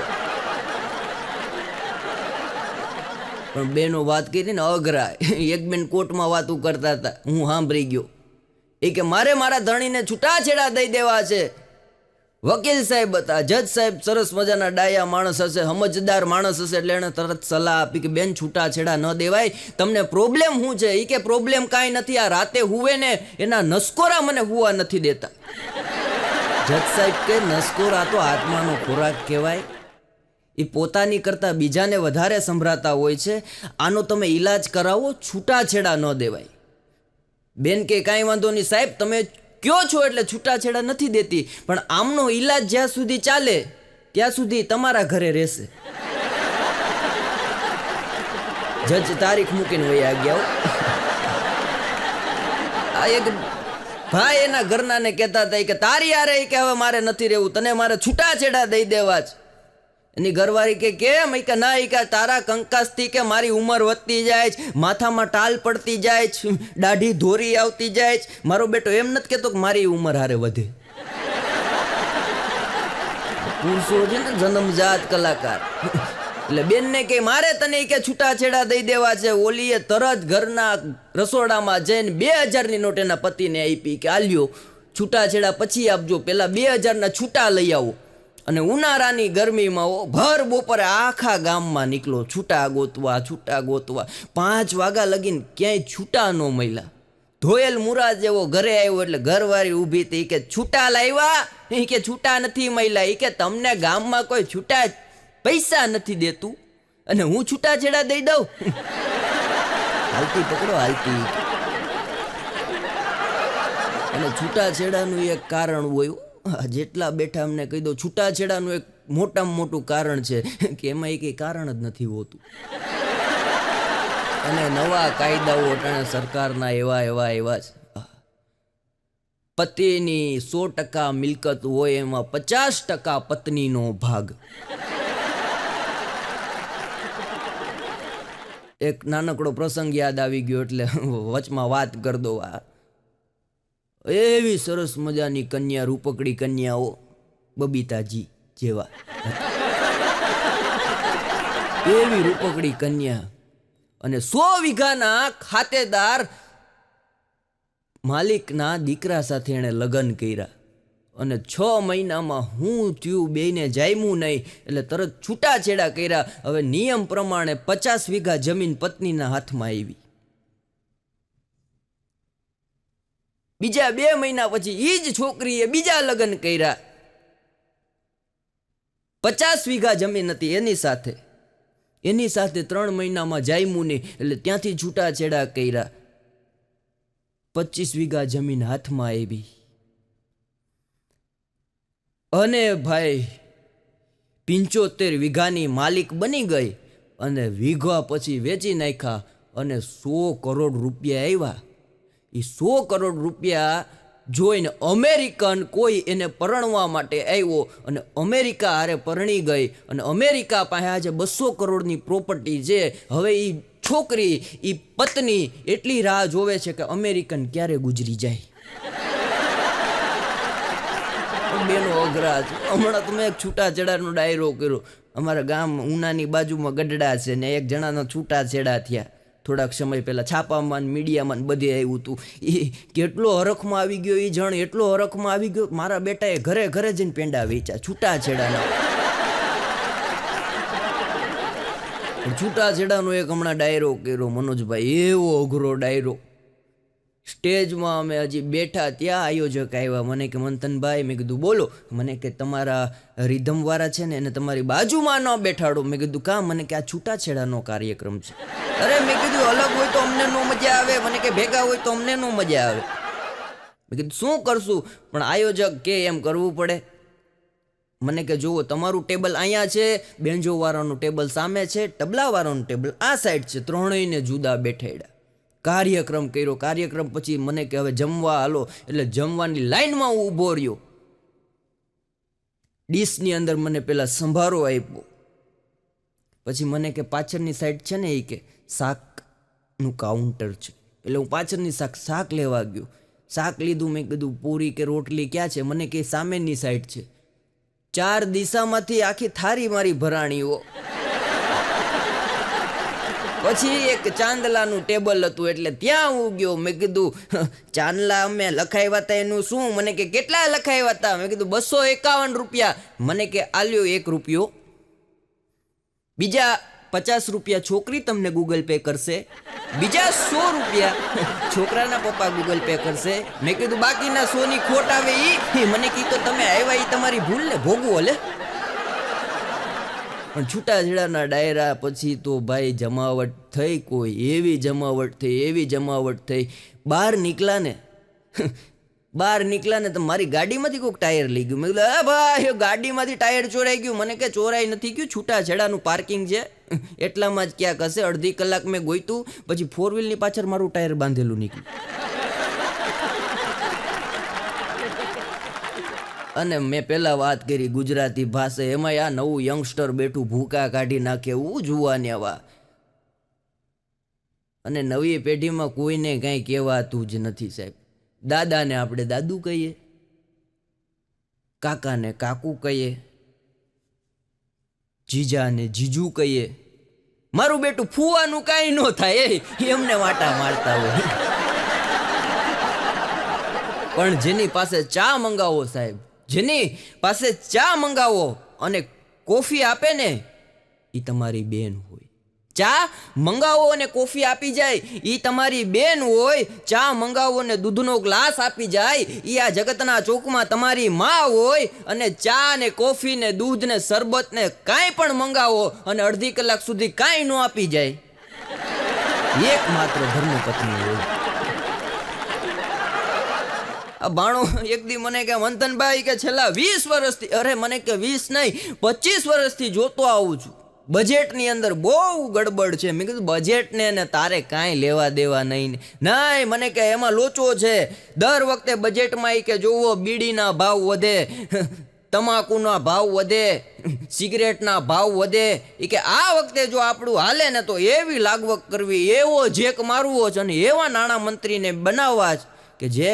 પણ બેનો વાત કરી ને અઘરા. એક બેન કોર્ટમાં વાતું કરતા હતા, હું સાંભળી ગયો. એ કે મારે મારા ધણીને છૂટાછેડા દઈ દેવા છે. વકીલ સાહેબ હતા, જજ સાહેબ સરસ મજાના ડાયા માણસ હશે, સમજદાર માણસ હશે, એટલે એણે તરત સલાહ આપી કે બેન છૂટાછેડા ન દેવાય, તમને પ્રોબ્લેમ શું છે? એ કે પ્રોબ્લેમ કાંઈ નથી, આ રાતે હુવે ને એના નસકોરા મને હુવા નથી દેતા. જજ સાહેબ કે નસકોરા તો આત્માનો ખોરાક કહેવાય, એ પોતાની કરતાં બીજાને વધારે સંભળાતા હોય છે, આનો તમે ઈલાજ કરાવો, છૂટાછેડા ન દેવાય. બેન કે કાંઈ વાંધો નહીં સાહેબ, તમે કયો છો એટલે છૂટાછેડા નથી દેતી, પણ આમનો ઈલાજ જ્યાં સુધી ચાલે ત્યાં સુધી તમારા ઘરે રહેશે. જજ તારીખ મૂકીને વયા ગયા. આ એક ભાઈ એના ઘરનાને કહેતા હતા કે તારી યારે કે હવે મારે નથી રહેવું, તને મારે છૂટાછેડા દઈ દેવા જ. એની ઘરવાળી કે કેમ? કે ના, કે તારા કંકાસથી કે મારી ઉંમર વધતી જાય છે, માથામાં ટાલ પડતી જાય છે, દાઢી ધોરી આવતી જાય છે. મારો બેટો એમ નથી કહેતો કે મારી ઉંમર હારે વધે. પુરુષો છે ને જન્મજાત કલાકાર. એટલે બેનને કે મારે તને કે છૂટાછેડા દઈ દેવા છે. ઓલીએ તરત ઘરના રસોડામાં જઈને 2000ની નોટ એના પતિને આપી કે આલ્યો છૂટાછેડા પછી આપજો, પેલા 2000ના છૂટા લઈ આવો. અને ઉનાળાની ગરમીમાં ભર બપોરે આખા ગામમાં નીકળો છૂટા ગોતવા. 5 વાગ્યા લગીને ક્યાંય છૂટા ન મળ્યા. ધોયેલ મુરા જેવો ઘરે આવ્યો એટલે ઘરવાળી ઊભી હતી કે છૂટા લાવ્યા? એ કે છૂટા નથી મળ્યા. એ કે તમને ગામમાં કોઈ છૂટા પૈસા નથી દેતું અને હું છૂટાછેડા દઈ દઉં? હાલતી પકડો હાલતી. અને છૂટાછેડાનું એક કારણ હોય, જેટલા બેઠા અમને કહી દો, છૂટાછેડાનું એક મોટામાં મોટું કારણ છે કે એમાં એક કારણ જ નથી હોતું. અને નવા કાયદાઓ અટાણે સરકારના એવા છે. પતિની 100% મિલકત હોય એમાં 50% પત્નીનો ભાગ. એક નાનકડો પ્રસંગ યાદ આવી ગયો એટલે વચમાં વાત કરી દો. એવી સરસ મજાની કન્યા, રૂપકડી કન્યાઓ, બબીતાજી જેવા, એવી રૂપકડી કન્યા, અને 100 વીઘાના ખાતેદાર માલિકના દીકરા સાથે એણે લગ્ન કર્યા. અને 6 મહિનામાં હું થયું, બેયને જામ્યું નહીં એટલે તરત છૂટાછેડા કર્યા. હવે નિયમ પ્રમાણે 50 વીઘા જમીન પત્નીના હાથમાં આવી. બીજા 2 મહિના પછી એ જ છોકરીએ બીજા લગ્ન કર્યા. 50 વીઘા જમીન હતી એની સાથે 3 મહિનામાં જામ્યું નહીં એટલે ત્યાંથી છૂટાછેડા કર્યા. 25 વીઘા જમીન હાથમાં આવી. અને ભાઈ 75 વીઘાની માલિક બની ગઈ અને વીઘા પછી વેચી નાખ્યા અને 100 કરોડ રૂપિયા આવ્યા. એ 100 કરોડ રૂપિયા જોઈને અમેરિકન કોઈ એને પરણવા માટે આવ્યો અને અમેરિકા હારે પરણી ગઈ. અને અમેરિકા પાસે આજે 200 કરોડની પ્રોપર્ટી છે. હવે એ છોકરી, એ પત્ની એટલી રાહ જોવે છે કે અમેરિકન ક્યારે ગુજરી જાય. બેનો અઘરા છે. હમણાં તો મેં એક છૂટાછેડાનો ડાયરો કર્યો. અમારા ગામ ઉનાની બાજુમાં ગઢડા છે ને એક જણાનો છૂટાછેડા થયા થોડાક સમય પહેલાં. છાપામાં મીડિયામાં બધે આવ્યું હતું. એ કેટલો હરખમાં આવી ગયો, એ જણ એટલો હરખમાં આવી ગયો, મારા બેટાએ ઘરે ઘરે જઈને પેંડા વેચ્યા છૂટાછેડાના. છૂટાછેડાનો એક હમણાં ડાયરો કર્યો મનોજભાઈ, એવો અઘરો ડાયરો. સ્ટેજમાં અમે હજી બેઠા ત્યાં આયોજક આવ્યા. મને કે મંથનભાઈ, મેં કીધું બોલો. મને કે તમારા રિધમવાળા છે ને એને તમારી બાજુમાં ન બેઠાડો. મેં કીધું કાં? મને કે આ છૂટાછેડાનો કાર્યક્રમ છે. અરે મેં કીધું અલગ હોય તો અમને નો મજા આવે, મને કે ભેગા હોય તો અમને નો મજા આવે. મેં કીધું શું કરશું? પણ આયોજક કે એમ કરવું પડે. મને કે જુઓ, તમારું ટેબલ અહીંયા છે, બેન્જોવાળાનું ટેબલ સામે છે, તબલાવાળાનું ટેબલ આ સાઈડ છે, ત્રણેયને જુદા બેઠાડ્યા. કાર્યક્રમ કર્યો. કાર્યક્રમ પછી મને કે હવે જમવા હાલો. એટલે જમવાની લાઈનમાં હું ઊભો રહ્યો. ડીશની અંદર મને પેલા સંભારો આપ્યો. પછી મને કે પાછળની સાઈડ છે ને, એ કે શાકનું કાઉન્ટર છે. એટલે હું પાછળની શાક લેવા ગયો. શાક લીધું. મેં કીધું પૂરી કે રોટલી ક્યાં છે? મને કે સામેની સાઈડ છે. 4 દિશામાંથી આખી થારી મારી ભરાણીઓ. પછી એક ચાંદલાનું ટેબલ હતું એટલે ત્યાં હું ગયો. મેં કીધું ચાંદલા અમે લખાવ્યા હતા એનું શું? મને કે કેટલા લખાવ્યા હતા? મેં કીધું 251 રૂપિયા. મને કે આલ્યો 1 રૂપિયો. બીજા 50 રૂપિયા છોકરી તમને ગૂગલ પે કરશે. બીજા 100 રૂપિયા છોકરાના પપ્પા ગૂગલ પે કરશે. મેં કીધું બાકીના 100ની ખોટ આવે એ. મને કીધું તમે આવ્યા એ તમારી ભૂલ ને ભોગવો લે. પણ છૂટાછેડાના ડાયરા પછી તો ભાઈ જમાવટ થઈ, કોઈ એવી જમાવટ થઈ. બહાર નીકળ્યા ને બહાર નીકળ્યા ને તો મારી ગાડીમાંથી કોઈક ટાયર લઈ ગયું. મેં કીધું ભાઈ ગાડીમાંથી ટાયર ચોરાઈ ગયું. મને કે ચોરાઈ નથી ગયું, છૂટાછેડાનું પાર્કિંગ છે એટલામાં જ ક્યાંક હશે. અડધી કલાક મેં ગોઈતું, પછી 4 વ્હીલની પાછળ મારું ટાયર બાંધેલું નીકળ્યું. અને મેં પહેલાં વાત કરી ગુજરાતી ભાષા, એમાં આ નવું યંગસ્ટર બેઠું ભૂકા કાઢી નાખે એવું જુવાને આવા. અને નવી પેઢીમાં કોઈને કાંઈ કહેવાતું જ નથી સાહેબ. દાદાને આપણે દાદુ કહીએ, કાકાને કાકુ કહીએ, જીજાને જીજુ કહીએ. મારું બેટું ફુવાનું કાંઈ ન થાય એમને વાટા મારતા હોય. પણ જેની પાસે ચા મંગાવો સાહેબ, જેની પાસે ચા મંગાવો અને કોફી આપે ને એ તમારી બેન હોય. ચા મંગાવો અને કોફી આપી જાય એ તમારી બેન હોય. ચા મંગાવો ને દૂધનો ગ્લાસ આપી જાય એ આ જગતના ચોકમાં તમારી માં હોય. અને ચા ને કોફી ને દૂધ ને શરબત ને કાંઈ પણ મંગાવો અને અડધી કલાક સુધી કાંઈ ન આપી જાય એકમાત્ર ધર્મપત્ની હોય. આ બાણો એક દી મને કે મંથનભાઈ કે છેલ્લા 20 વર્ષથી, અરે મને કે 20 નહીં 25 વર્ષથી જોતો આવું છું, બજેટની અંદર બહુ ગડબડ છે. મેં કીધું બજેટને ને તારે કાંઈ લેવા દેવા નહીં. નહીં, મને કે એમાં લોચો છે. દર વખતે બજેટમાં એ કે જોવો બીડીના ભાવ વધે, તમાકુના ભાવ વધે, સિગરેટના ભાવ વધે. એ કે આ વખતે જો આપણું હાલે ને તો એવી લાગવગ કરવી, એવો જેક મારવો છે અને એવા નાણાં મંત્રીને બનાવવા જ કે જે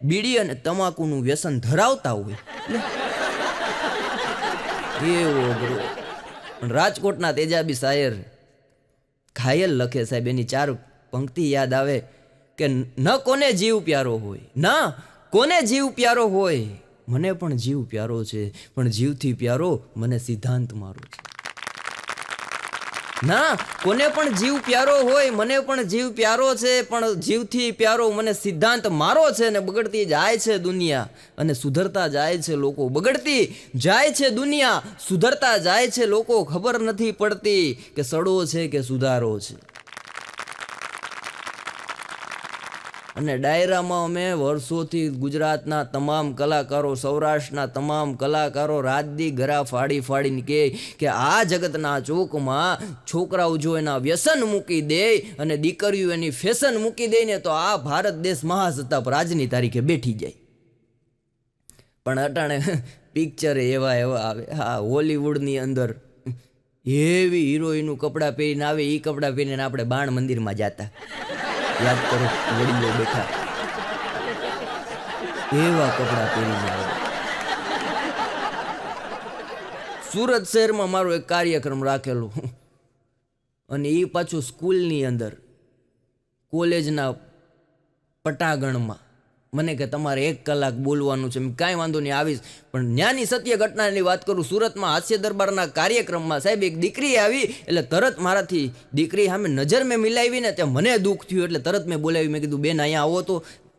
બીડી અને તમાકુનું વ્યસન ધરાવતા હોય. એવો ગ્રો. રાજકોટના તેજાબી શાયર ઘાયલ લખે સાહેબ, એની 4 પંક્તિ યાદ આવે કે ન કોને જીવ પ્યારો હોય, ના કોને જીવ પ્યારો હોય, મને પણ જીવ પ્યારો છે, પણ જીવથી પ્યારો મને સિદ્ધાંત મારો છે. ના કોને પણ જીવ પ્યારો હોય, મને પણ જીવ પ્યારો છે, પણ જીવથી પ્યારો મને સિદ્ધાંત મારો છે. ને બગડતી જાય છે દુનિયા અને સુધરતા જાય છે લોકો. બગડતી જાય છે દુનિયા, સુધરતા જાય છે લોકો. ખબર નથી પડતી કે સડો છે કે સુધારો છે. અને ડાયરામાં અમે વર્ષોથી ગુજરાતના તમામ કલાકારો, સૌરાષ્ટ્રના તમામ કલાકારો રાતદી ગરા ફાડી ફાડીને કહે કે આ જગતના ચોકમાં છોકરાઓ જો એના વ્યસન મૂકી દે અને દીકરીઓ એની ફેશન મૂકી દે ને તો આ ભારત દેશ મહાસત્તા પર આજની તારીખે બેઠી જાય. પણ અટાણે પિક્ચર એવા આવે. હા, હોલીવુડની અંદર એવી હિરોઈનનું કપડાં પહેરીને આવે, એ કપડાં પહેરીને આપણે બાણ મંદિરમાં જતા, યાદ કરો વડીલો બેઠા એવા કપડા પહેરીને આવે. સુરત શહેરમાં મારો એક કાર્યક્રમ રાખેલો અને એ પાછું સ્કૂલની અંદર, કોલેજના પટાગણમાં. મને કે તમારે 1 કલાક બોલવાનું છે. કાંઈ વાંધો નહીં, આવીશ. પણ ન્યાની સત્ય ઘટનાની વાત કરું. સુરતમાં હાસ્ય દરબારના કાર્યક્રમમાં સાહેબ એક દીકરી આવી, એટલે તરત મારાથી દીકરી સામે નજર મેં મિલાવી ને ત્યાં મને દુઃખ થયું, એટલે તરત મેં બોલાવી. મેં કીધું બેન અહીંયા આવો તો.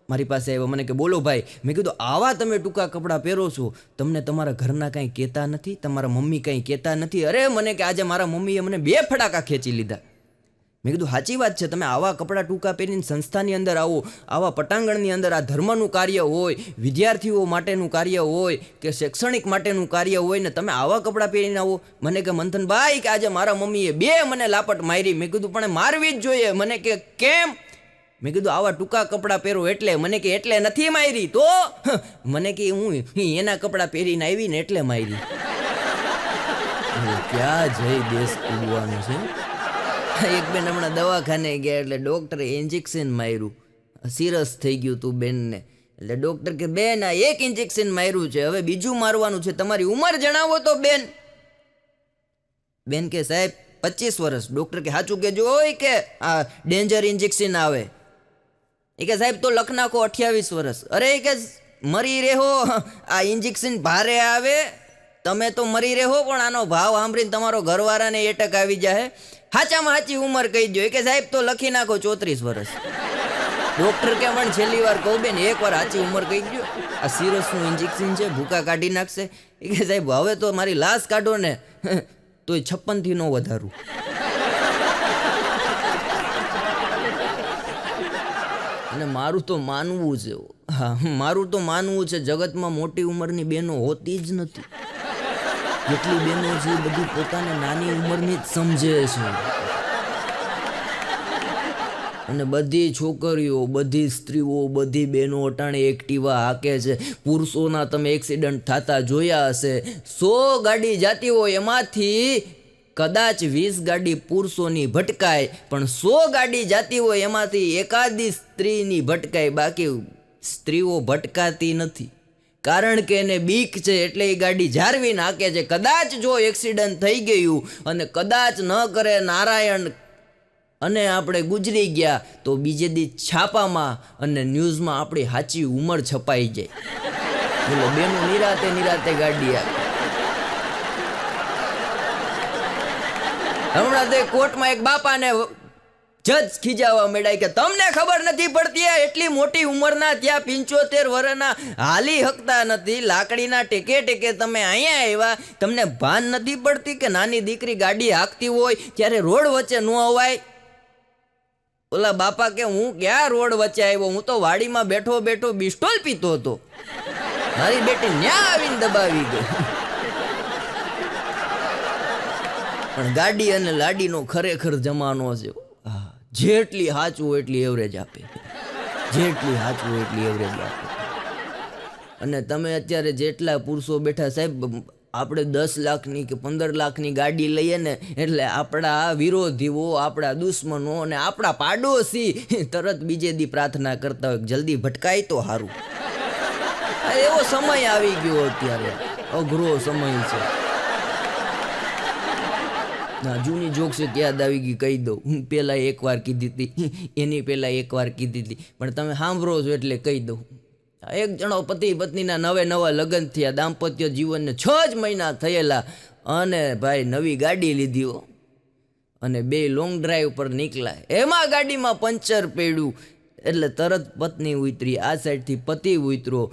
મારી પાસે આવ્યો. મને કે બોલો ભાઈ. મેં કીધું આવા તમે ટૂંકા કપડાં પહેરો છો, તમને તમારા ઘરના કાંઈ કહેતા નથી, તમારા મમ્મી કાંઈ કહેતા નથી? અરે મને કે આજે મારા મમ્મીએ મને 2 ફટાકા ખેંચી લીધા. મેં કીધું સાચી વાત છે, તમે આવા કપડાં ટૂંકા પહેરીને સંસ્થાની અંદર આવો, આવા પટાંગણની અંદર આ ધર્મનું કાર્ય હોય, વિદ્યાર્થીઓ માટેનું કાર્ય હોય કે શૈક્ષણિક માટેનું કાર્ય હોય ને તમે આવા કપડાં પહેરીને આવો. મને કે મંથનભાઈ કે આજે મારા મમ્મીએ 2 મને લાપટ મારી. મેં કીધું પણ મારવી જ જોઈએ. મને કે કેમ? મેં કીધું આવા ટૂંકા કપડાં પહેરો એટલે. મને કે એટલે નથી મારી તો? મને કે હું એના કપડાં પહેરીને આવી ને એટલે મારી. ક્યાં જઈ દેશ ઉડવાનું છે. એક બેન હમણાં દવાખાને ગયા એટલે ડૉક્ટરે ઇન્જેક્શન માર્યું, સિરસ થઈ ગયું તું બેનને. એટલે ડૉક્ટર કે બેન આ 1 ઇન્જેક્શન માર્યું છે, હવે બીજું મારવાનું છે, તમારી ઉંમર જણાવો તો બેન. બેન કે સાહેબ 25 વર્ષ. ડૉક્ટર કે સાચું કહેજો હોય કે આ ડેન્જર ઇન્જેક્શન આવે? એ કે સાહેબ તો લખ નાખો 28 વર્ષ. અરે એ કે મરી રહેવો, આ ઇન્જેક્શન ભારે આવે, તમે તો મરી રહો, પણ આનો ભાવ સાંભળીને તમારો ઘરવાળાને એટક આવી જાય. સાચામાં સાચી ઉંમર કહી દો. કે સાહેબ તો લખી નાખો 34 વર્ષ. ડૉક્ટર કે પણ છેલ્લી વાર કહું બેન, 1 વાર સાચી ઉંમર કહી દો. આ સિરસનું ઇન્જેક્શન છે, ભૂકા કાઢી નાખશે. એ કે સાહેબ હવે તો મારી લાશ કાઢો ને તોય 56 થી ન વધારું. અને મારું તો માનવું છે હા, મારું તો માનવું છે જગતમાં મોટી ઉંમરની બહેનો હોતી જ નથી. જેટલી બહેનો છે એ બધી પોતાને નાની ઉંમરની જ સમજે છે. અને બધી છોકરીઓ, બધી સ્ત્રીઓ, બધી બહેનો અટાણે એક્ટિવા હાકે છે. પુરુષોના તમે એક્સિડન્ટ થતા જોયા હશે. 100 ગાડી જાતી હોય એમાંથી કદાચ 20 ગાડી પુરુષોની ભટકાય, પણ 100 ગાડી જાતી હોય એમાંથી એકાદી સ્ત્રીની ભટકાય, બાકી સ્ત્રીઓ ભટકાતી નથી. કારણ કે એને બીક છે એટલે એ ગાડી જાળવી નાખે છે. કદાચ જો એક્સિડન્ટ થઈ ગયું અને કદાચ ન કરે નારાયણ અને આપણે ગુજરી ગયા તો બીજે દી છાપામાં અને ન્યૂઝમાં આપણી સાચી ઉંમર છપાઈ જાય. બોલો, બેનો નિરાતે નિરાતે ગાડી આવે. હમણાં તે કોર્ટમાં એક બાપાને જજ ખીજાવા મળ્યા કે તમને ખબર નથી પડતી, એટલી મોટી ઉંમરના ત્યાં 75 વર્ષના હાલી હકતા નથી, લાકડીના ટેકે ટેકે તમે અહીંયા આવ્યા, તમને ભાન નથી પડતી કે નાની દીકરી ગાડી હાંકતી હોય ત્યારે રોડ વચ્ચે ન અવાય? ઓલા બાપા કે હું ક્યાં રોડ વચ્ચે આવ્યો, હું તો વાડીમાં બેઠો બેઠો બિસ્ટોલ પીતો હતો, મારી બેટી ન્યા આવીને દબાવી ગઈ. પણ ગાડી અને લાડીનો ખરેખર જમાનો છે. જેટલી સાચું એટલી એવરેજ આપે, જેટલી સાચું એટલી એવરેજ આપે. અને તમે અત્યારે જેટલા પુરુષો બેઠા, સાહેબ આપણે 10 લાખની કે 15 લાખની ગાડી લઈએ ને એટલે આપણા વિરોધીઓ, આપણા દુશ્મનો અને આપણા પાડોશી તરત બીજે દી પ્રાર્થના કરતા હોય જલ્દી ભટકાય તો સારું. એવો સમય આવી ગયો અત્યારે, અઘરો સમય છે. ના, જૂની જોક્સ યાદ આવી ગઈ, કહી દઉં. હું પહેલાં એકવાર કીધી હતી, એની પહેલાં એકવાર કીધી હતી, પણ તમે સાંભળો છો એટલે કહી દઉં. એક જણો પતિ પત્નીના નવા લગ્ન થયા, દાંપત્ય જીવનને 6 જ મહિના થયેલા અને ભાઈ નવી ગાડી લીધી અને 2 લોંગ ડ્રાઈવ પર નીકળ્યા. એમાં ગાડીમાં પંચર પડ્યું એટલે તરત પત્ની ઉતરી, આ સાઈડથી પતિ ઉતરો.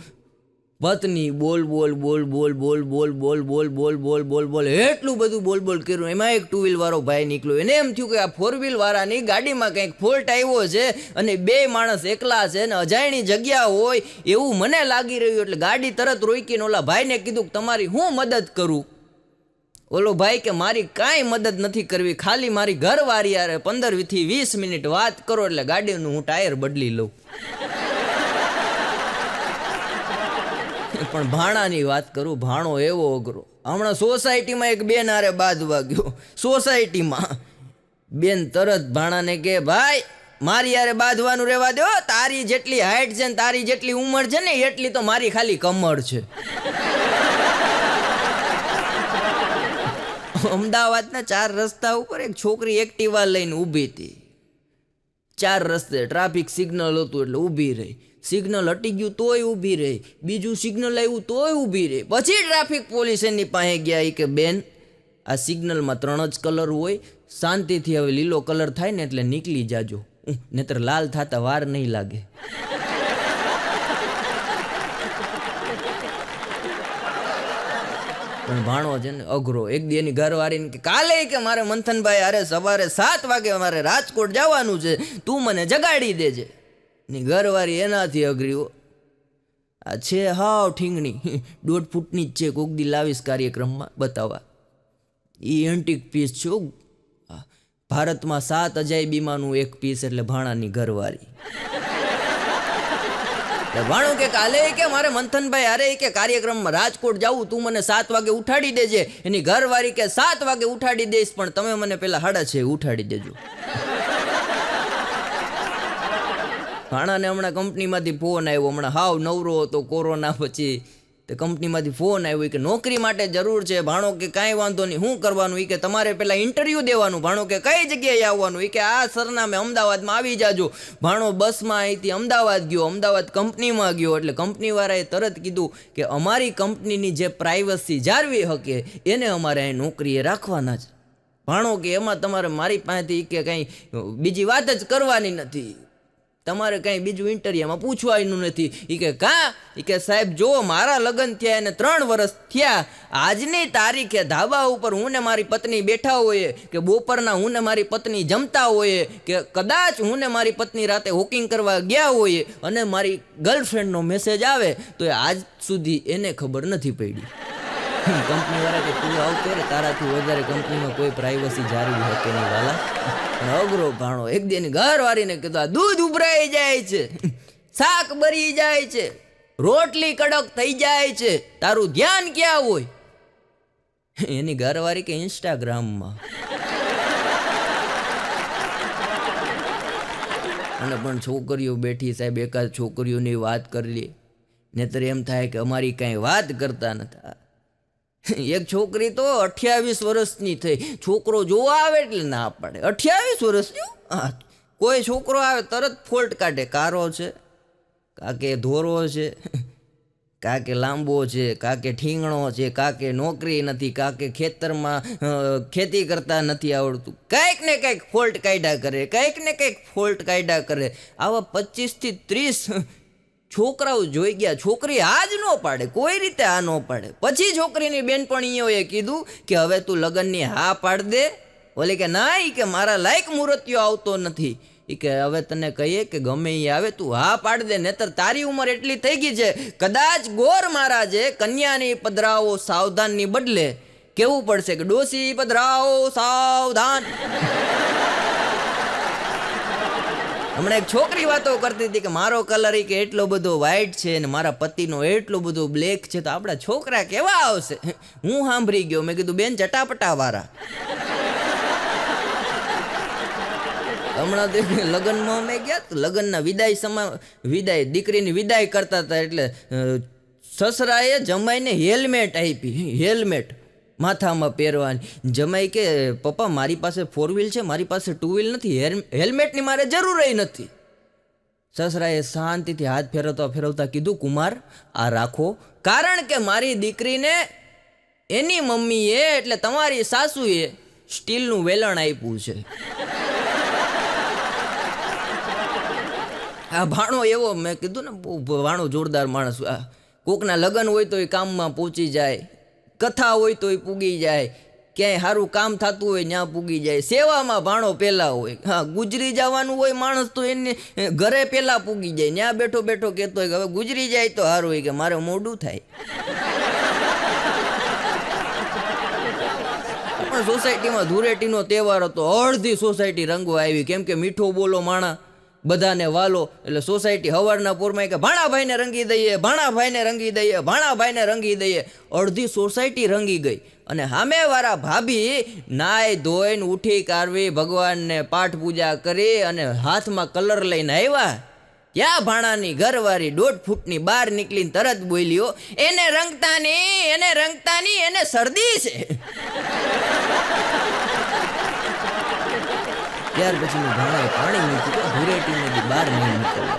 પત્ની બોલ બોલ બોલ બોલ બોલ બોલ બોલ બોલ બોલ બોલ બોલ બોલ એટલું બધું બોલ બોલ કર્યું. એમાં એક 2 વ્હીલ વાળો ભાઈ નીકળ્યો. એને એમ થયું કે આ 4 વ્હીલ વાળાની ગાડીમાં કંઈક ફોલ્ટ આવ્યો છે અને 2 માણસ એકલા છે ને અજાયણી જગ્યા હોય એવું મને લાગી રહ્યું. એટલે ગાડી તરત રોકીને ઓલા ભાઈને કીધું કે તમારી હું મદદ કરું? ઓલો ભાઈ કે મારી કાંઈ મદદ નથી કરવી, ખાલી મારી ઘરવાળી યારે 15 થી 20 મિનિટ વાત કરો એટલે ગાડીનું હું ટાયર બદલી લઉં. પણ ભાણાની વાત કરું, ભાણો એવો અઘરો. હમણાં સોસાયટીમાં એક બેન હારે બાંધવા ગયો. સોસાયટીમાં બેન તરત ભાણાને કે ભાઈ મારી યારે બાંધવાનું રહેવા દો, તારી જેટલી હાઈટ છે ને તારી જેટલી ઉંમર છે ને એટલી તો મારી ખાલી કમર છે. અમદાવાદના 4 રસ્તા ઉપર એક છોકરી એક્ટિવા લઈને ઊભી હતી. 4 રસ્તે ટ્રાફિક સિગ્નલ હતું એટલે ઊભી રહી. સિગ્નલ હટી ગયું તોય ઊભી રહી, બીજું સિગ્નલ આવ્યું તોય ઊભી રહી. પછી ટ્રાફિક પોલીસ એની પાસે ગયા કે બેન આ સિગ્નલમાં 3 જ કલર હોય, શાંતિથી હવે લીલો કલર થાય ને એટલે નીકળી જાજો, નહીતર લાલ થતા વાર નહીં લાગે. પણ ભાણો છે ને અઘરો. એક દી એની ઘરવાળીને કે કાલે કે મારે મંથનભાઈ અરે સવારે 7 વાગે મારે રાજકોટ જવાનું છે, તું મને જગાડી દેજે. ની ઘરવાળી એનાથી અઘરી. આ છે હાવ ઠીંગણી, 1.5 ફૂટની જ છે, કોક દી લાવીશ કાર્યક્રમમાં બતાવવા. એ એન્ટિક પીસ છે, ભારતમાં 7 અજાયબીમાંનું એક પીસ, એટલે ભાણાની ઘરવાળી. ભાણું કે કાલે કે મારે મંથનભાઈ અરે કે કાર્યક્રમમાં રાજકોટ જવું, તું મને 7 વાગે ઉઠાડી દેજે. એની ઘરવાળી કે 7 વાગે ઉઠાડી દઈશ પણ તમે મને પેલા 6:30 ઉઠાડી દેજો. ભાણાને હમણાં કંપનીમાંથી ફોન આવ્યો, હમણાં હાવ નવરો હતો કોરોના પછી, તે કંપનીમાંથી ફોન આવ્યો કે નોકરી માટે જરૂર છે. ભાણો કે કાંઈ વાંધો નહીં, શું કરવાનું? એ કે તમારે પહેલાં ઇન્ટરવ્યૂ દેવાનું. ભાણો કે કઈ જગ્યાએ આવવાનું? એ કે આ સરનામે અમદાવાદમાં આવી જાજો. ભાણો બસમાં અહીંથી અમદાવાદ ગયો, અમદાવાદ કંપનીમાં ગયો એટલે કંપનીવાળાએ તરત કીધું કે અમારી કંપનીની જે પ્રાઇવસી જાળવી શકે એને અમારે અહીં નોકરીએ રાખવાના છે. ભાણો કે એમાં તમારે મારી પાસેથી કે કંઈ બીજી વાત જ કરવાની નથી. તમારે કાંઈ બીજું ઇન્ટરવ્યુમાં પૂછવાનું નથી. એ કે એ કે સાહેબ જો મારા લગ્ન થયા એને 3 વર્ષ થયા, આજની તારીખે ધાબા ઉપર હું ને મારી પત્ની બેઠા હોઈએ, કે બપોરના હું ને મારી પત્ની જમતા હોઈએ, કે કદાચ હું ને મારી પત્ની રાતે વોકિંગ કરવા ગયા હોઈએ અને મારી ગર્લફ્રેન્ડનો મેસેજ આવે તો એ આજ સુધી એને ખબર નથી પડી. કંપનીવાળા કે તું આવતો રે, તારાથી વધારે કંપનીમાં કોઈ પ્રાઇવસી જાળવી શકે નહીં વાલા. અઘરો ભાણો એક દિન ઘરવાળીને કીધું આ દૂધ ઉભરાઈ જાય છે, શાક બરી જાય છે, રોટલી કડક થઈ જાય છે, તારું ધ્યાન ક્યાં હોય? એની ઘરવાળી કે ઇન્સ્ટાગ્રામમાં. અને પણ છોકરીઓ બેઠી સાહેબ, એકાદ છોકરીઓની વાત કરી લે નહીતર એમ થાય કે અમારી કાંઈ વાત કરતા નથી. એક છોકરી તો 28 વર્ષની થઈ, છોકરો જોવા આવે એટલે ના પાડે. 28 વર્ષની. હા, કોઈ છોકરો આવે તરત ફોલ્ટ કાઢે, કારો છે, કાકે ધોરો છે, કાકે લાંબો છે, કાકે ઠીંગણો છે, કાકે નોકરી નથી, કાકે ખેતરમાં ખેતી કરતા નથી આવડતું, કંઈક ને કંઈક ફોલ્ટ કાઢ્યા કરે, કંઈક ને કંઈક ફોલ્ટ કાઢ્યા કરે. આવા 25 થી 30 છોકરાઓ જોઈ ગયા, છોકરી આ જ ન પાડે, કોઈ રીતે આ ન પાડે. પછી છોકરીની બેનપણીઓએ કીધું કે હવે તું લગ્નની હા પાડ દે. ઓલી કે ના, કે મારા લાયક મૂર્તિઓ આવતો નથી. એ કે હવે તને કહીએ કે ગમે એ આવે તું હા પાડ દે, નહીતર તારી ઉંમર એટલી થઈ ગઈ છે, કદાચ ગોર મહારાજે કન્યાની પધરાવો સાવધાનની બદલે કેવું પડશે કે ડોસી પધરાવો સાવધાન. હમણાં એક છોકરી વાતો કરતી હતી કે મારો કલર કે એટલો બધો વ્હાઈટ છે ને મારા પતિનો એટલો બધો બ્લેક છે, તો આપણા છોકરા કેવા આવશે? હું સાંભળી ગયો, મેં કીધું બેન ચટાપટા વાળા. હમણાં તો લગ્નમાં અમે ગયા તો લગ્નના વિદાય દીકરીની વિદાય કરતા હતા, એટલે સસરાએ જમાઈને હેલ્મેટ આપી, હેલ્મેટ માથામાં પહેરવાની. જમાઈ કે પપ્પા મારી પાસે 4 વ્હીલ છે, મારી પાસે 2 વ્હીલ નથી, હેલ્મેટની મારે જરૂર નથી. સસરાએ શાંતિથી હાથ ફેરવતા કીધું કુમાર આ રાખો, કારણ કે મારી દીકરીને એની મમ્મીએ એટલે તમારી સાસુએ સ્ટીલનું વેલણ આપ્યું છે. આ ભાણો એવો, મેં કીધું ને ભાણો જોરદાર માણસ. કોકના લગ્ન હોય તો એ કામમાં પહોંચી જાય, કથા હોય તો એ પૂગી જાય, ક્યાંય સારું કામ થતું હોય ત્યાં પૂગી જાય, સેવામાં ભાણો પહેલાં હોય. હા, ગુજરી જવાનું હોય માણસ તો એને ઘરે પહેલાં પૂગી જાય, ત્યાં બેઠો બેઠો કહેતો હોય કે હવે ગુજરી જાય તો સારું હોય, કે મારે મોડું થાય. પણ સોસાયટીમાં ધૂળેટીનો તહેવાર હતો, અડધી સોસાયટી રંગવા આવી, કેમ કે મીઠો બોલો માણા બધાને વાલો, એટલે સોસાયટી હવારના પોરમાં કે ભાણાભાઈને રંગી દઈએ, ભાણાભાઈને રંગી દઈએ, ભાણાભાઈને રંગી દઈએ. અડધી સોસાયટી રંગી ગઈ અને સામેવાળા ભાભી નાય ધોઈને ઉઠી કારવી, ભગવાનને પાઠ પૂજા કરી અને હાથમાં કલર લઈને આવ્યા. ત્યાં ભાણાની ઘરવાળી 1.5 ફૂટની બહાર નીકળીને તરત બોલ્યો, એને રંગતાની એને શરદી છે. ત્યાર પછી ભાણાએ પાણી મૂક્યું, ધૂળેટીને બહાર નહીં નીકળ્યો.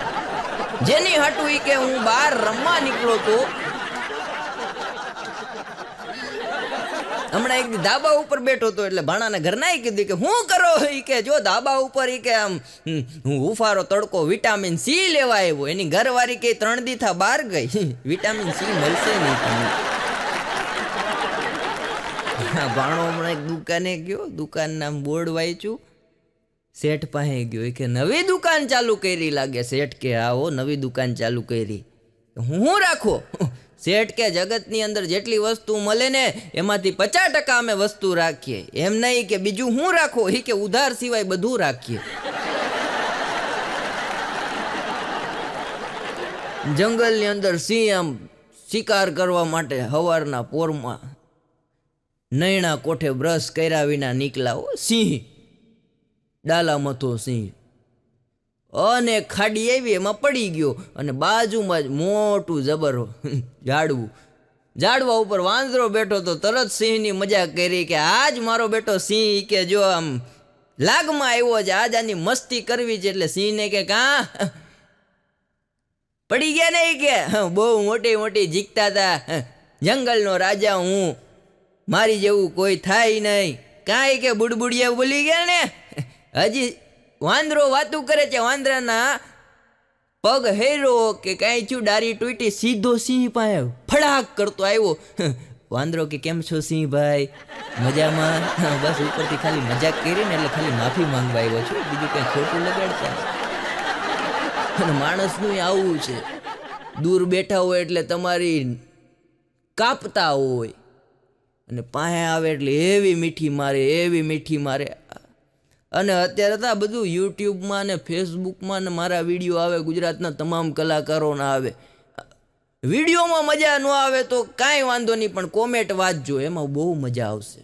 જેની હાટું કે હું બહાર રમવા નીકળો તો હમણાં એક ધાબા ઉપર બેઠો હતો, એટલે ભાણાના ઘરના કીધું કે હું કરો? કે જો ધાબા ઉપર કે આમ હું હુફારો તડકો વિટામિન સી લેવા આવ્યો. એની ઘરવાળી કે 3 દી થા બહાર ગઈ, વિટામિન સી મળશે નહીં તમને. ભાણો હમણાં એક દુકાને ગયો, દુકાનના બોર્ડ વાંચ્યું, શેઠ પાસે ગયો, કે નવી દુકાન ચાલુ કરી લાગે. શેઠ કે આવો નવી દુકાન ચાલુ કરી, હું રાખો? શેઠ કે જગતની અંદર જેટલી વસ્તુ મળે ને એમાંથી 50% અમે વસ્તુ રાખીએ, એમ નહીં કે બીજું હું રાખો? એ કે ઉધાર સિવાય બધું રાખીએ. જંગલની અંદર સિંહ આમ શિકાર કરવા માટે સવારના પોરમાં નૈણા કોઠે બ્રશ કર્યા વિના નીકળ્યા. સિંહ ડાલા મથો સિંહ, અને ખાડી આવી એમાં પડી ગયો, અને બાજુમાં જ મોટું જબર ઝાડવા ઉપર વાંદરો બેઠો તો તરત સિંહની મજાક કરી કે આજ મારો બેટો સિંહ કે જો આમ લાગમાં આવ્યો છે, આજ આની મસ્તી કરવી છે. એટલે સિંહને કે કા પડી ગયા નહીં, કે બહુ મોટી મોટી જીકતા હતા, જંગલનો રાજા હું, મારી જેવું કોઈ થાય નહીં. કાંઈ કે બુડબુડિયા બોલી ગયા ને. હજી વાંદરો વાતું કરે છે, વાંદરાના પગ હેરો કે કાંઈ થયું, ડારી તૂટી, સીધો સિંહ પાસે ફડાક કરતો આવ્યો. વાંદરો કે કેમ છો સિંહ ભાઈ, મજામાં? બસ ઉપરથી ખાલી મજાક કરી ને એટલે ખાલી માફી માંગવા આવ્યો છું, બીજું કંઈ ખોટું લગાડતા. અને માણસનું આવું છે, દૂર બેઠા હોય એટલે તમારી કાપતા હોય, અને પાસે આવે એટલે એવી મીઠી મારે, એવી મીઠી મારે. અને અત્યારે તો આ બધું યુટ્યુબમાં ને ફેસબુકમાં ને મારા વિડીયો આવે, ગુજરાતના તમામ કલાકારોના આવે. વિડીયોમાં મજા ન આવે તો કાંઈ વાંધો નહીં, પણ કોમેન્ટ વાંચજો, એમાં બહુ મજા આવશે.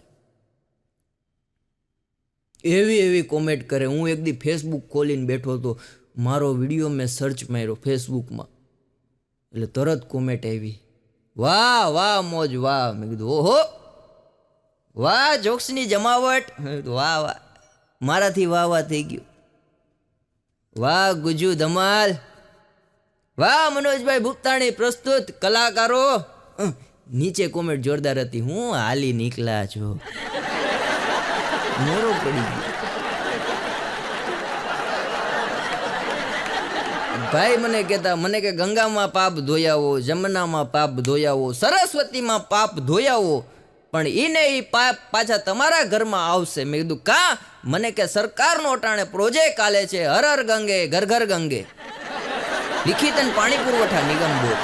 એવી એવી કોમેન્ટ કરે. હું એક દી ફેસબુક ખોલીને બેઠો હતો, મારો વિડીયો મેં સર્ચ માર્યો ફેસબુકમાં, એટલે તરત કોમેન્ટ આવી, વાહ વાહ મોજ વાહ. મેં કીધું ઓહો વાહ, જોક્સની જમાવટ. વાહ વાહ, મારાથી વાહ વાહ થઈ ગયું. વાહ ગુજુ ધમાલ, વાહ મનોજભાઈ ભુક્તાણી પ્રસ્તુત કલાકારો. નીચે કોમેન્ટ જોરદાર હતી, હું હાલી નીકળ્યા છો. મોરો પડી ગયો. ભાઈ મને કહેતા, મને કે ગંગામાં પાપ ધોયાવો, જમનામાં પાપ ધોયાવો, સરસ્વતીમાં પાપ ધોયાવો, પણ એને એ પાપ પાછા તમારા ઘરમાં આવશે. મેં કીધું કા? મને કે સરકારનો અટાણે પ્રોજેક્ટ આલે છે, હર હર ગંગે ઘર ઘર ગંગે, લિખિત અને પાણી પુરવઠા નિગમ બોર્ડ,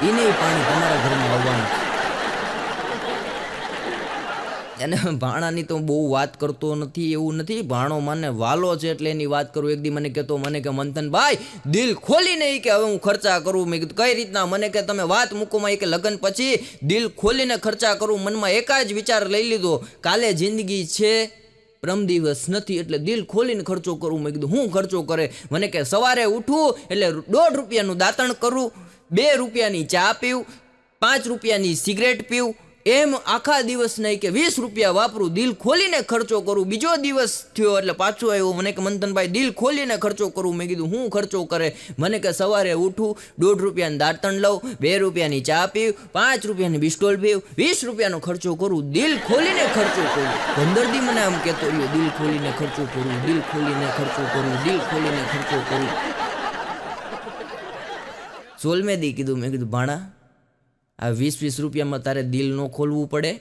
એને પાણી તમારા ઘરમાં આવવાનું. અને ભાણાની તો બહુ વાત કરતો નથી, એવું નથી, ભાણો મને વાલો છે એટલે એની વાત કરું. એક દી મને કહેતો, મને કે મંથનભાઈ દિલ ખોલીને કે હવે હું ખર્ચા કરું. મેં કીધું કઈ રીતના? મને કે તમે વાત મૂકોમાં કે લગ્ન પછી દિલ ખોલીને ખર્ચા કરું. મનમાં એક જ વિચાર લઈ લીધો, કાલે જિંદગી છે પરમ દિવસ નથી, એટલે દિલ ખોલીને ખર્ચો કરું. મેં કીધું હું ખર્ચો કરે? મને કે સવારે ઉઠું એટલે 1.5 રૂપિયાનું દાંતણ કરું, 2 રૂપિયાની ચા પીવું, 5 રૂપિયાની સિગરેટ પીવું, એમ આખા દિવસ નહીં કે 20 રૂપિયા વાપરું, દિલ ખોલીને ખર્ચો કરું. બીજો દિવસ થયો એટલે પાછો આવ્યો, મને કે મંથનભાઈ દિલ ખોલીને ખર્ચો કરું. મેં કીધું હું ખર્ચો કરે? મને કે સવારે ઉઠું, 1.5 રૂપિયાનું દાંતણ લઉં, 2 રૂપિયાની ચા પીવું, 5 રૂપિયાની બિસ્ટોલ પીવું, 20 રૂપિયાનો ખર્ચો કરું, દિલ ખોલીને ખર્ચો કરું. 15 દી મને આમ કહેતો રહ્યો, દિલ ખોલીને ખર્ચો કરું, દિલ ખોલીને ખર્ચો કરું, દિલ ખોલીને ખર્ચો કરું. 16મે દી કીધું, મેં કીધું ભાણા આ 20 રૂપિયામાં તારે દિલ ન ખોલવું પડે?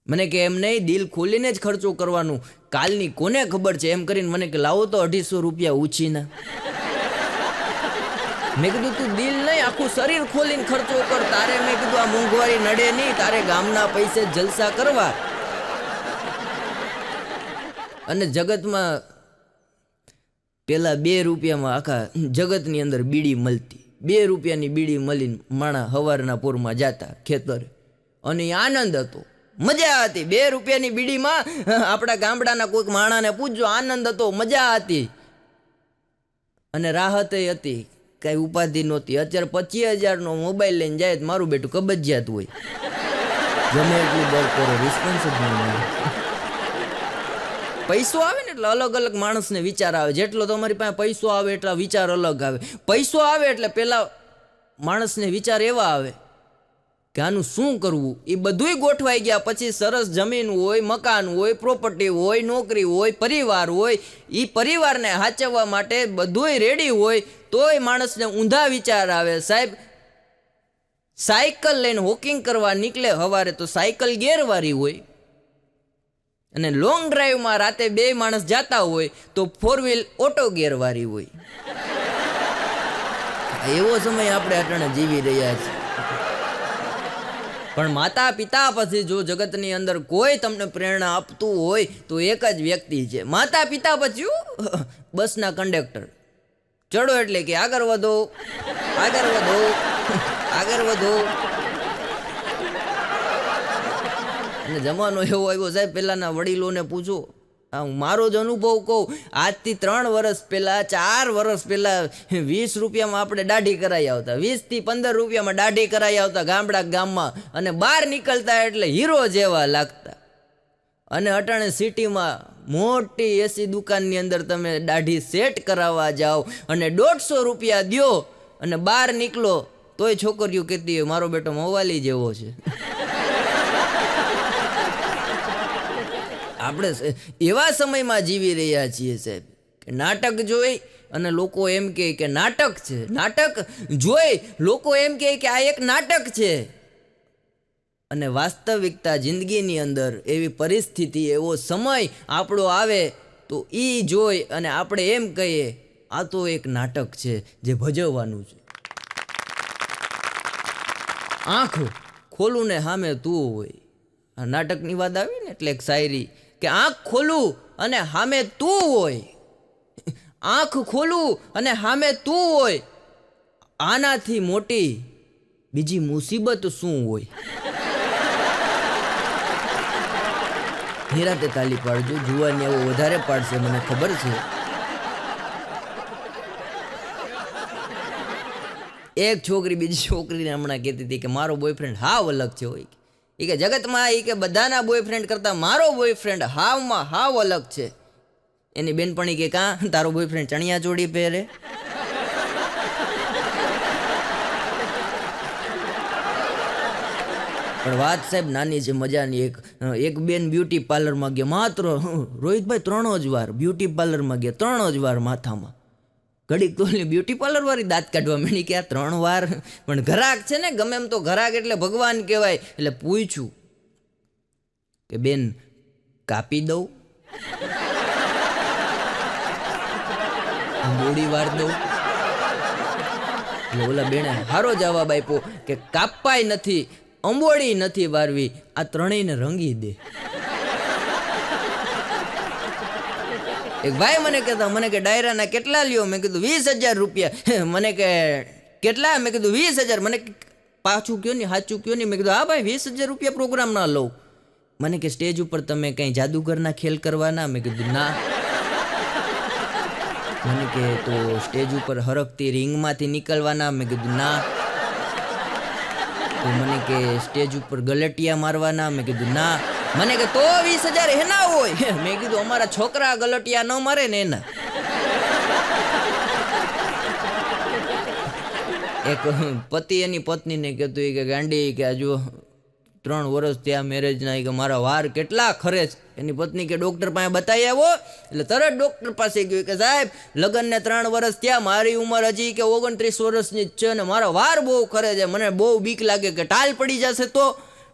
મને કે એમ નહીં, દિલ ખોલીને જ ખર્ચો કરવાનું, કાલની કોને ખબર છે, એમ કરીને મને કે લાવો તો 250 રૂપિયા ઉછીના. મેં કીધું તું દિલ નહીં આખું શરીર ખોલીને ખર્ચો કર, તારે મેં કીધું આ મોંઘવારી નડે નહીં, તારે ગામના પૈસે જલસા કરવા. અને જગતમાં પેલા 2 રૂપિયામાં આખા જગતની અંદર બીડી મળતી, 2 રૂપિયાની બીડી મળીને માણા હવારના પોરમાં જાતા ખેતરે, અને આનંદ હતો, મજા હતી. 2 રૂપિયાની બીડીમાં આપણા ગામડાના કોઈક માણાને પૂછજો, આનંદ હતો, મજા હતી અને રાહતે હતી, કાંઈ ઉપાધિ નહોતી. અત્યારે 25,000નો મોબાઈલ લઈને જાય, મારું બેટું કબજિયાત હોય, ગમે એટલું બળ કરો, રિસ્પોન્સ જ નહીં મળે. પૈસો આવે ને એટલે અલગ અલગ માણસને વિચાર આવે, જેટલો તમારી પાસે પૈસો આવે એટલા વિચાર અલગ આવે. પૈસો આવે એટલે પેલા માણસને વિચાર એવા આવે કે આનું શું કરવું. એ બધુંય ગોઠવાઈ ગયા પછી સરસ જમીન હોય, મકાન હોય, પ્રોપર્ટી હોય, નોકરી હોય, પરિવાર હોય, એ પરિવારને સાચવવા માટે બધુંય રેડી હોય, તોય માણસને ઊંધા વિચાર આવે. સાહેબ સાયકલ લઈને વોકિંગ કરવા નીકળે સવારે તો સાયકલ ગેરવાળી હોય, અને લોંગ ડ્રાઈવમાં રાતે 2 માણસ જતા હોય તો 4 વ્હીલ ઓટો ગેરવાળી હોય. એવો સમય આપણે અટાણે જીવી રહ્યા છીએ. પણ માતા પિતા પછી જો જગતની અંદર કોઈ તમને પ્રેરણા આપતું હોય તો એક જ વ્યક્તિ છે, માતા પિતા પછી બસના કંડક્ટર. ચડો એટલે કે આગળ વધો, આગળ વધો, આગળ વધો. અને જમાનો એવો આવ્યો સાહેબ, પહેલાના વડીલોને પૂછો, હું મારો જ અનુભવ કહું, આજથી 3 વર્ષ પહેલાં, 4 વર્ષ પહેલાં 20 રૂપિયામાં આપણે દાઢી કરાવી આવતા, 20 થી 15 રૂપિયામાં દાઢી કરાવી આવતા ગામમાં, અને બહાર નીકળતા એટલે હીરો જેવા લાગતા. અને અટાણે સિટીમાં મોટી એસી દુકાનની અંદર તમે દાઢી સેટ કરાવવા જાઓ અને 150 રૂપિયા દ્યો અને બહાર નીકળો તોય છોકરીઓ કહેતી હોય મારો બેટો મવાલી જેવો છે. આપણે એવા સમયમાં જીવી રહ્યા છીએ સાહેબ કે નાટક જોઈ અને લોકો એમ કહે કે નાટક છે. નાટક જોઈ લોકો એમ કહે કે આ એક નાટક છે. અને વાસ્તવિકતા જિંદગીની અંદર એવી પરિસ્થિતિ, એવો સમય આપણો આવે તો એ જોઈ અને આપણે એમ કહીએ આ તો એક નાટક છે જે ભજવવાનું છે. આંખ ખોલું ને સામે તું હોય. આ નાટકની વાત આવી ને એટલે એક શાયરી કે આંખ ખોલું અને સામે તું હોય. આંખ ખોલું અને સામે તું હોય. આનાથી મોટી બીજી મુસીબત શું હોય? નિરાતે તાલી પાડજો. જુવાની એવો વધારે પાડશે મને ખબર છે. એક છોકરી બીજી છોકરીને હમણાં કહેતી હતી કે મારો બોયફ્રેન્ડ હાવ અલગ છે. હોય એ કે જગતમાં એ કે બધાના બોયફ્રેન્ડ કરતાં મારો બોયફ્રેન્ડ હાવમાં હાવ અલગ છે. એની બેનપણી કે કાં તારો બોયફ્રેન્ડ ચણિયા ચોળી પહેરે? પણ વાત સાહેબ નાની છે, મજાની. એક બેન બ્યુટી પાર્લરમાં ગયા. માત્ર રોહિતભાઈ 3 જ વાર બ્યુટી પાર્લરમાં ગયા. 3 જ વાર માથામાં. ઘડીક તો બ્યુટી પાર્લર વાળી દાંત કાઢવા માંડી કે આ 3 વાર. પણ ઘરાક છે ને, ગમે એમ તો ઘરાક એટલે ભગવાન કહેવાય. એટલે પૂછ્યું કે બેન કાપી દઉં, બોડી વાર દઉં? એટલે ઓલા બેને સારો જવાબ આપ્યો કે કાપાય નથી, અંબોડી નથી વારવી, આ ત્રણેયને રંગી દે. એક ભાઈ મને કહેતા, મને કે ડાયરાના કેટલા લ્યો? મેં કીધું 20,000 રૂપિયા. મને કે કેટલા? મેં કીધું 20,000. મને પાછું કયો નહીં, સાચું કયો નહીં. મેં કીધું હા ભાઈ 20,000 રૂપિયા પ્રોગ્રામ ના લઉં. મને કે સ્ટેજ ઉપર તમે કંઈ જાદુગરના ખેલ કરવાના? મેં કીધું ના. મને કે તો સ્ટેજ ઉપર હરકતી રિંગમાંથી નીકળવાના? મેં કીધું ના. તો મને કે સ્ટેજ ઉપર ગલટિયા મારવાના? મેં કીધું ના. મને કે તો 20,000 એના હોય? મેં કીધું અમારા છોકરા ગલટિયા ન મારે ને એના. એક પતિ એની પત્નીને કહેતું કે ગાંડી કે જો 3 વર્ષ ત્યાં મેરેજના, કે મારા વાર કેટલા ખરે છે. એની પત્ની કે ડૉક્ટર પાસે બતાવી આવો. એટલે તરત ડૉક્ટર પાસે ગયું કે સાહેબ લગ્નને 3 વર્ષ ત્યાં, મારી ઉંમર હજી કે 29 વર્ષની જ છે અને મારા વાર બહુ ખરે છે, મને બહુ બીક લાગે કે ટાલ પડી જશે. તો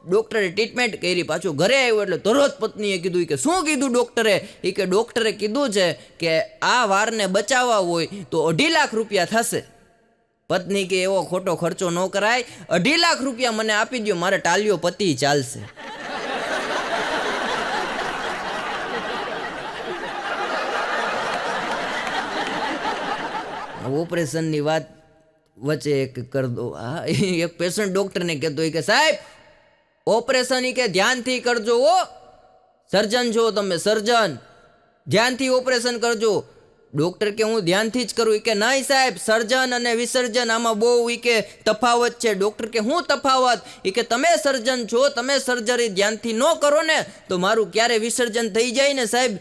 ડૉક્ટરે ટ્રીટમેન્ટ કરી. પાછું ઘરે આવ્યો એટલે તરત પત્નીએ કીધું કે શું કીધું ડૉક્ટરે? એ કે ડૉક્ટરે કીધું છે કે આ વારને બચાવવા હોય તો 2.5 લાખ રૂપિયા થશે. પત્ની કે એવો ખોટો ખર્ચો ન કરાય, 2.5 લાખ રૂપિયા મને આપી દો, મારે ટાલ્યો પતિ ચાલશે. ઓપરેશનની વાત વચ્ચે એક કર દો. હા, એક પેશન્ટ ડૉક્ટરને કહેતો કે સાહેબ ઓપરેશન કે ધ્યાનથી કરજો હો, સર્જન છો તમે, સર્જન, ધ્યાનથી ઓપરેશન કરજો. ડૉક્ટર કે હું ધ્યાનથી જ કરું? કે નહીં સાહેબ, સર્જન અને વિસર્જન આમાં બહુ કે તફાવત છે. ડૉક્ટર કે હું તફાવત? કે તમે સર્જન છો, તમે સર્જરી ધ્યાનથી ન કરો ને તો મારું ક્યારે વિસર્જન થઈ જાય ને સાહેબ,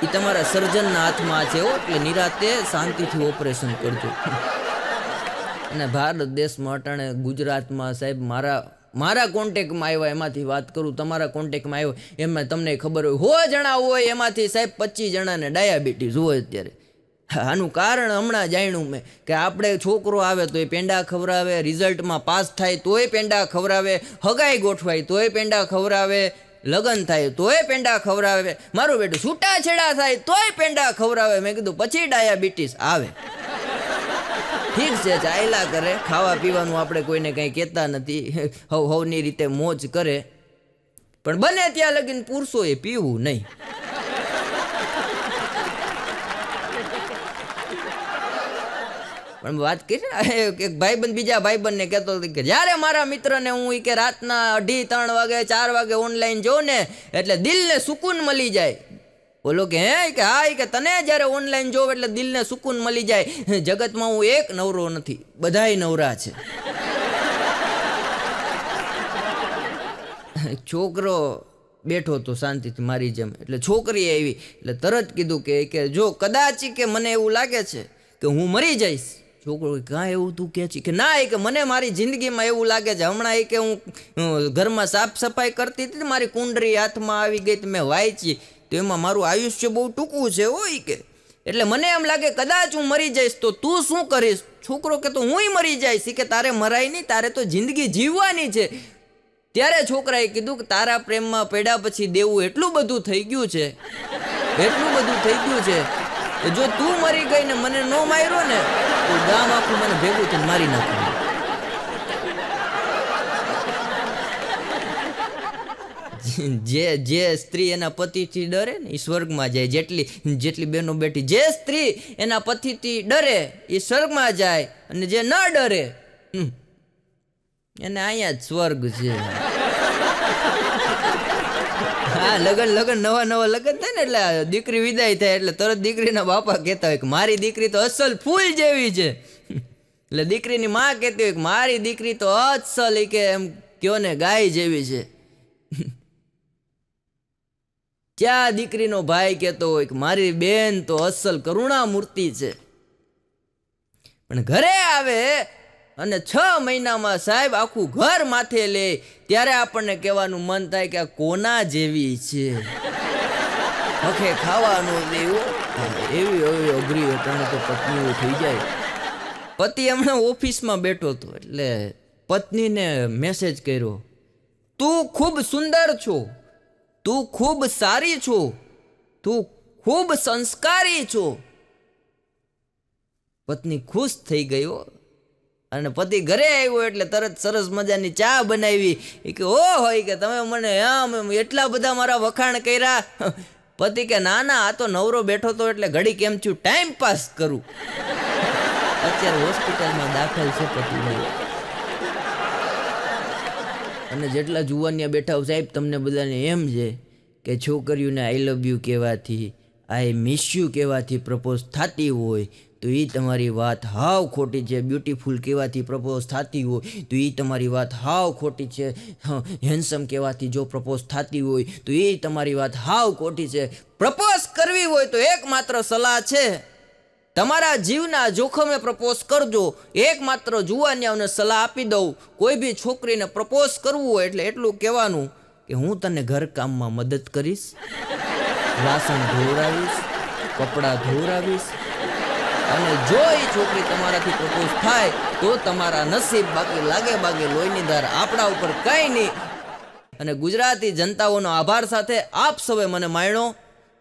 એ તમારા સર્જનના હાથમાં છે. એટલે નિરાતે શાંતિથી ઓપરેશન કરજો. અને ભારત દેશમાં અટાણે ગુજરાતમાં સાહેબ મારા કોન્ટેક્ટમાં આવ્યા, એમાંથી વાત કરું, તમારા કોન્ટેક્ટમાં આવ્યો એમાં તમને ખબર હોય 100 જણા હોય એમાંથી સાહેબ 25 જણાને ડાયાબિટીસ હોય અત્યારે. આનું કારણ હમણાં જાણ્યું મેં કે આપણે છોકરો આવે તોય પેંડા ખવડાવે, રિઝલ્ટમાં પાસ થાય તોય પેંડા ખવડાવે, હગાઈ ગોઠવાય તોય પેંડા ખવડાવે, લગ્ન થાય તોય પેંડા ખવડાવે, મારું બેટું છૂટાછેડા થાય તોય પેંડા ખવડાવે. મેં કીધું પછી ડાયાબિટીસ આવે. ઠીક છે, ચાલ્યા કરે, ખાવા પીવાનું આપણે કોઈને કંઈ કહેતા નથી, હવની રીતે મોજ કરે, પણ બને ત્યાં લગીને પુરુષોએ પીવું નહીં. પણ વાત કરી એક ભાઈબંધ બીજા ભાઈબંધને કહેતો હતો કે જ્યારે મારા મિત્રને હું કે રાતના 2:30 વાગે 4 વાગે ઓનલાઈન જોઉં ને એટલે દિલને સુકૂન મળી જાય. બોલો કે હે કે હા, કે તને જ્યારે ઓનલાઈન જોવ એટલે દિલને સુકૂન મળી જાય. જગતમાં હું એક નવરો નથી, બધાય નવરા છે. છોકરો બેઠો હતો શાંતિથી મારી જેમ, એટલે છોકરી આવી એટલે તરત કીધું કે જો કદાચ કે મને એવું લાગે છે કે હું મરી જઈશ. છોકરો કાં એવું તું કહે છે? કે ના, કે મને મારી જિંદગીમાં એવું લાગે છે. હમણાં કે હું ઘરમાં સાફ સફાઈ કરતી હતી, મારી કુંડરી હાથમાં આવી ગઈ, મેં વાંચી તો એમાં મારું આયુષ્ય બહુ ટૂંકું છે હોય કે એટલે મને એમ લાગે કદાચ હું મરી જઈશ તો તું શું કરીશ? છોકરો કે તો હુંય મરી જઈશ. કે તારે મરાય નહીં, તારે તો જિંદગી જીવવાની છે. ત્યારે છોકરાએ કીધું કે તારા પ્રેમમાં પડ્યા પછી દેવું એટલું બધું થઈ ગયું છે, એટલું બધું થઈ ગયું છે કે જો તું મરી ગઈ ને મને ન માર્યો ને તો ગામ આખું મને ભેગું થઈને મારી નાખ્યું. જે સ્ત્રી એના પતિથી ડરે ને એ સ્વર્ગમાં જાય. જેટલી બહેનો બેઠી, જે સ્ત્રી એના પતિથી ડરે એ સ્વર્ગમાં જાય, અને જે ન ડરે એને અહીંયા જ સ્વર્ગ છે. હા, લગન નવા લગન થાય ને એટલે દીકરી વિદાય થાય એટલે તરત દીકરીના બાપા કહેતા હોય કે મારી દીકરી તો અસલ ફૂલ જેવી છે. એટલે દીકરીની માં કહેતી હોય કે મારી દીકરી તો અસલ કે એમ કયો ને ગાય જેવી છે. ત્યાં દીકરીનો ભાઈ કહેતો હોય કે મારી બેન તો અસલ કરુણા મૂર્તિ છે. પણ ઘરે આવે અને 6 મહિનામાં સાહેબ આખું ઘર માથે લે ત્યારે આપણને કહેવાનું મન થાય કે આ કોના જેવી છે. વખે ખાવાનું દેવું એવી અઘરી અટાણે તો પત્નીઓ થઈ જાય. પતિ હમણાં ઓફિસમાં બેઠો હતો એટલે પત્નીને મેસેજ કર્યો, તું ખૂબ સુંદર છો, તું ખૂબ સારી છો, તું ખૂબ સંસ્કારી છો. પત્ની ખુશ થઈ ગયો અને પતિ ઘરે આવ્યો એટલે તરત સરસ મજાની ચા બનાવી. કે ઓહો કે તમે મને આમ એટલા બધા મારા વખાણ કર્યા. પતિ કે ના આ તો નવરો બેઠો તો એટલે ઘડી કેમ છું ટાઈમ પાસ કરું. અત્યારે હોસ્પિટલમાં દાખલ છે પતિ. અને જેટલા જુવાનિયા બેઠા હોય સાહેબ તમને બધાને એમ છે કે છોકરીઓને આઈ લવ યુ કહેવાથી, આઈ મિસ યુ કહેવાથી પ્રપોઝ થતી હોય તો એ તમારી વાત હાવ ખોટી છે. બ્યુટીફુલ કહેવાથી પ્રપોઝ થતી હોય તો એ તમારી વાત હાવ ખોટી છે. હેન્ડસમ કહેવાથી જો પ્રપોઝ થતી હોય તો એ તમારી વાત હાવ ખોટી છે. પ્રપોઝ કરવી હોય તો એકમાત્ર સલાહ છે, તમારા જીવના જોખમે પ્રપોઝ કરજો. એકમાત્ર જુવાનિયાઓને સલાહ આપી દઉં, કોઈ બી છોકરીને પ્રપોઝ કરવું હોય એટલે એટલું કહેવાનું કે હું તને ઘરકામમાં મદદ કરીશ, વાસણ ધોવડાવીશ, કપડાં ધોવડાવીશ, અને જો એ છોકરી તમારાથી પ્રપોઝ થાય તો તમારા નસીબ, બાકી લાગે બાગે લોહીની ધાર આપણા ઉપર કંઈ નહીં. અને ગુજરાતી જનતાઓનો આભાર સાથે આપ સૌએ મને માણ્યો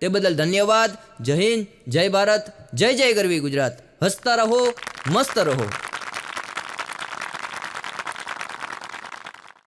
તે બદલ ધન્યવાદ. જય હિન્દ, જય ભારત, જય જય ગરવી ગુજરાત. હસતા રહો, મસ્ત રહો.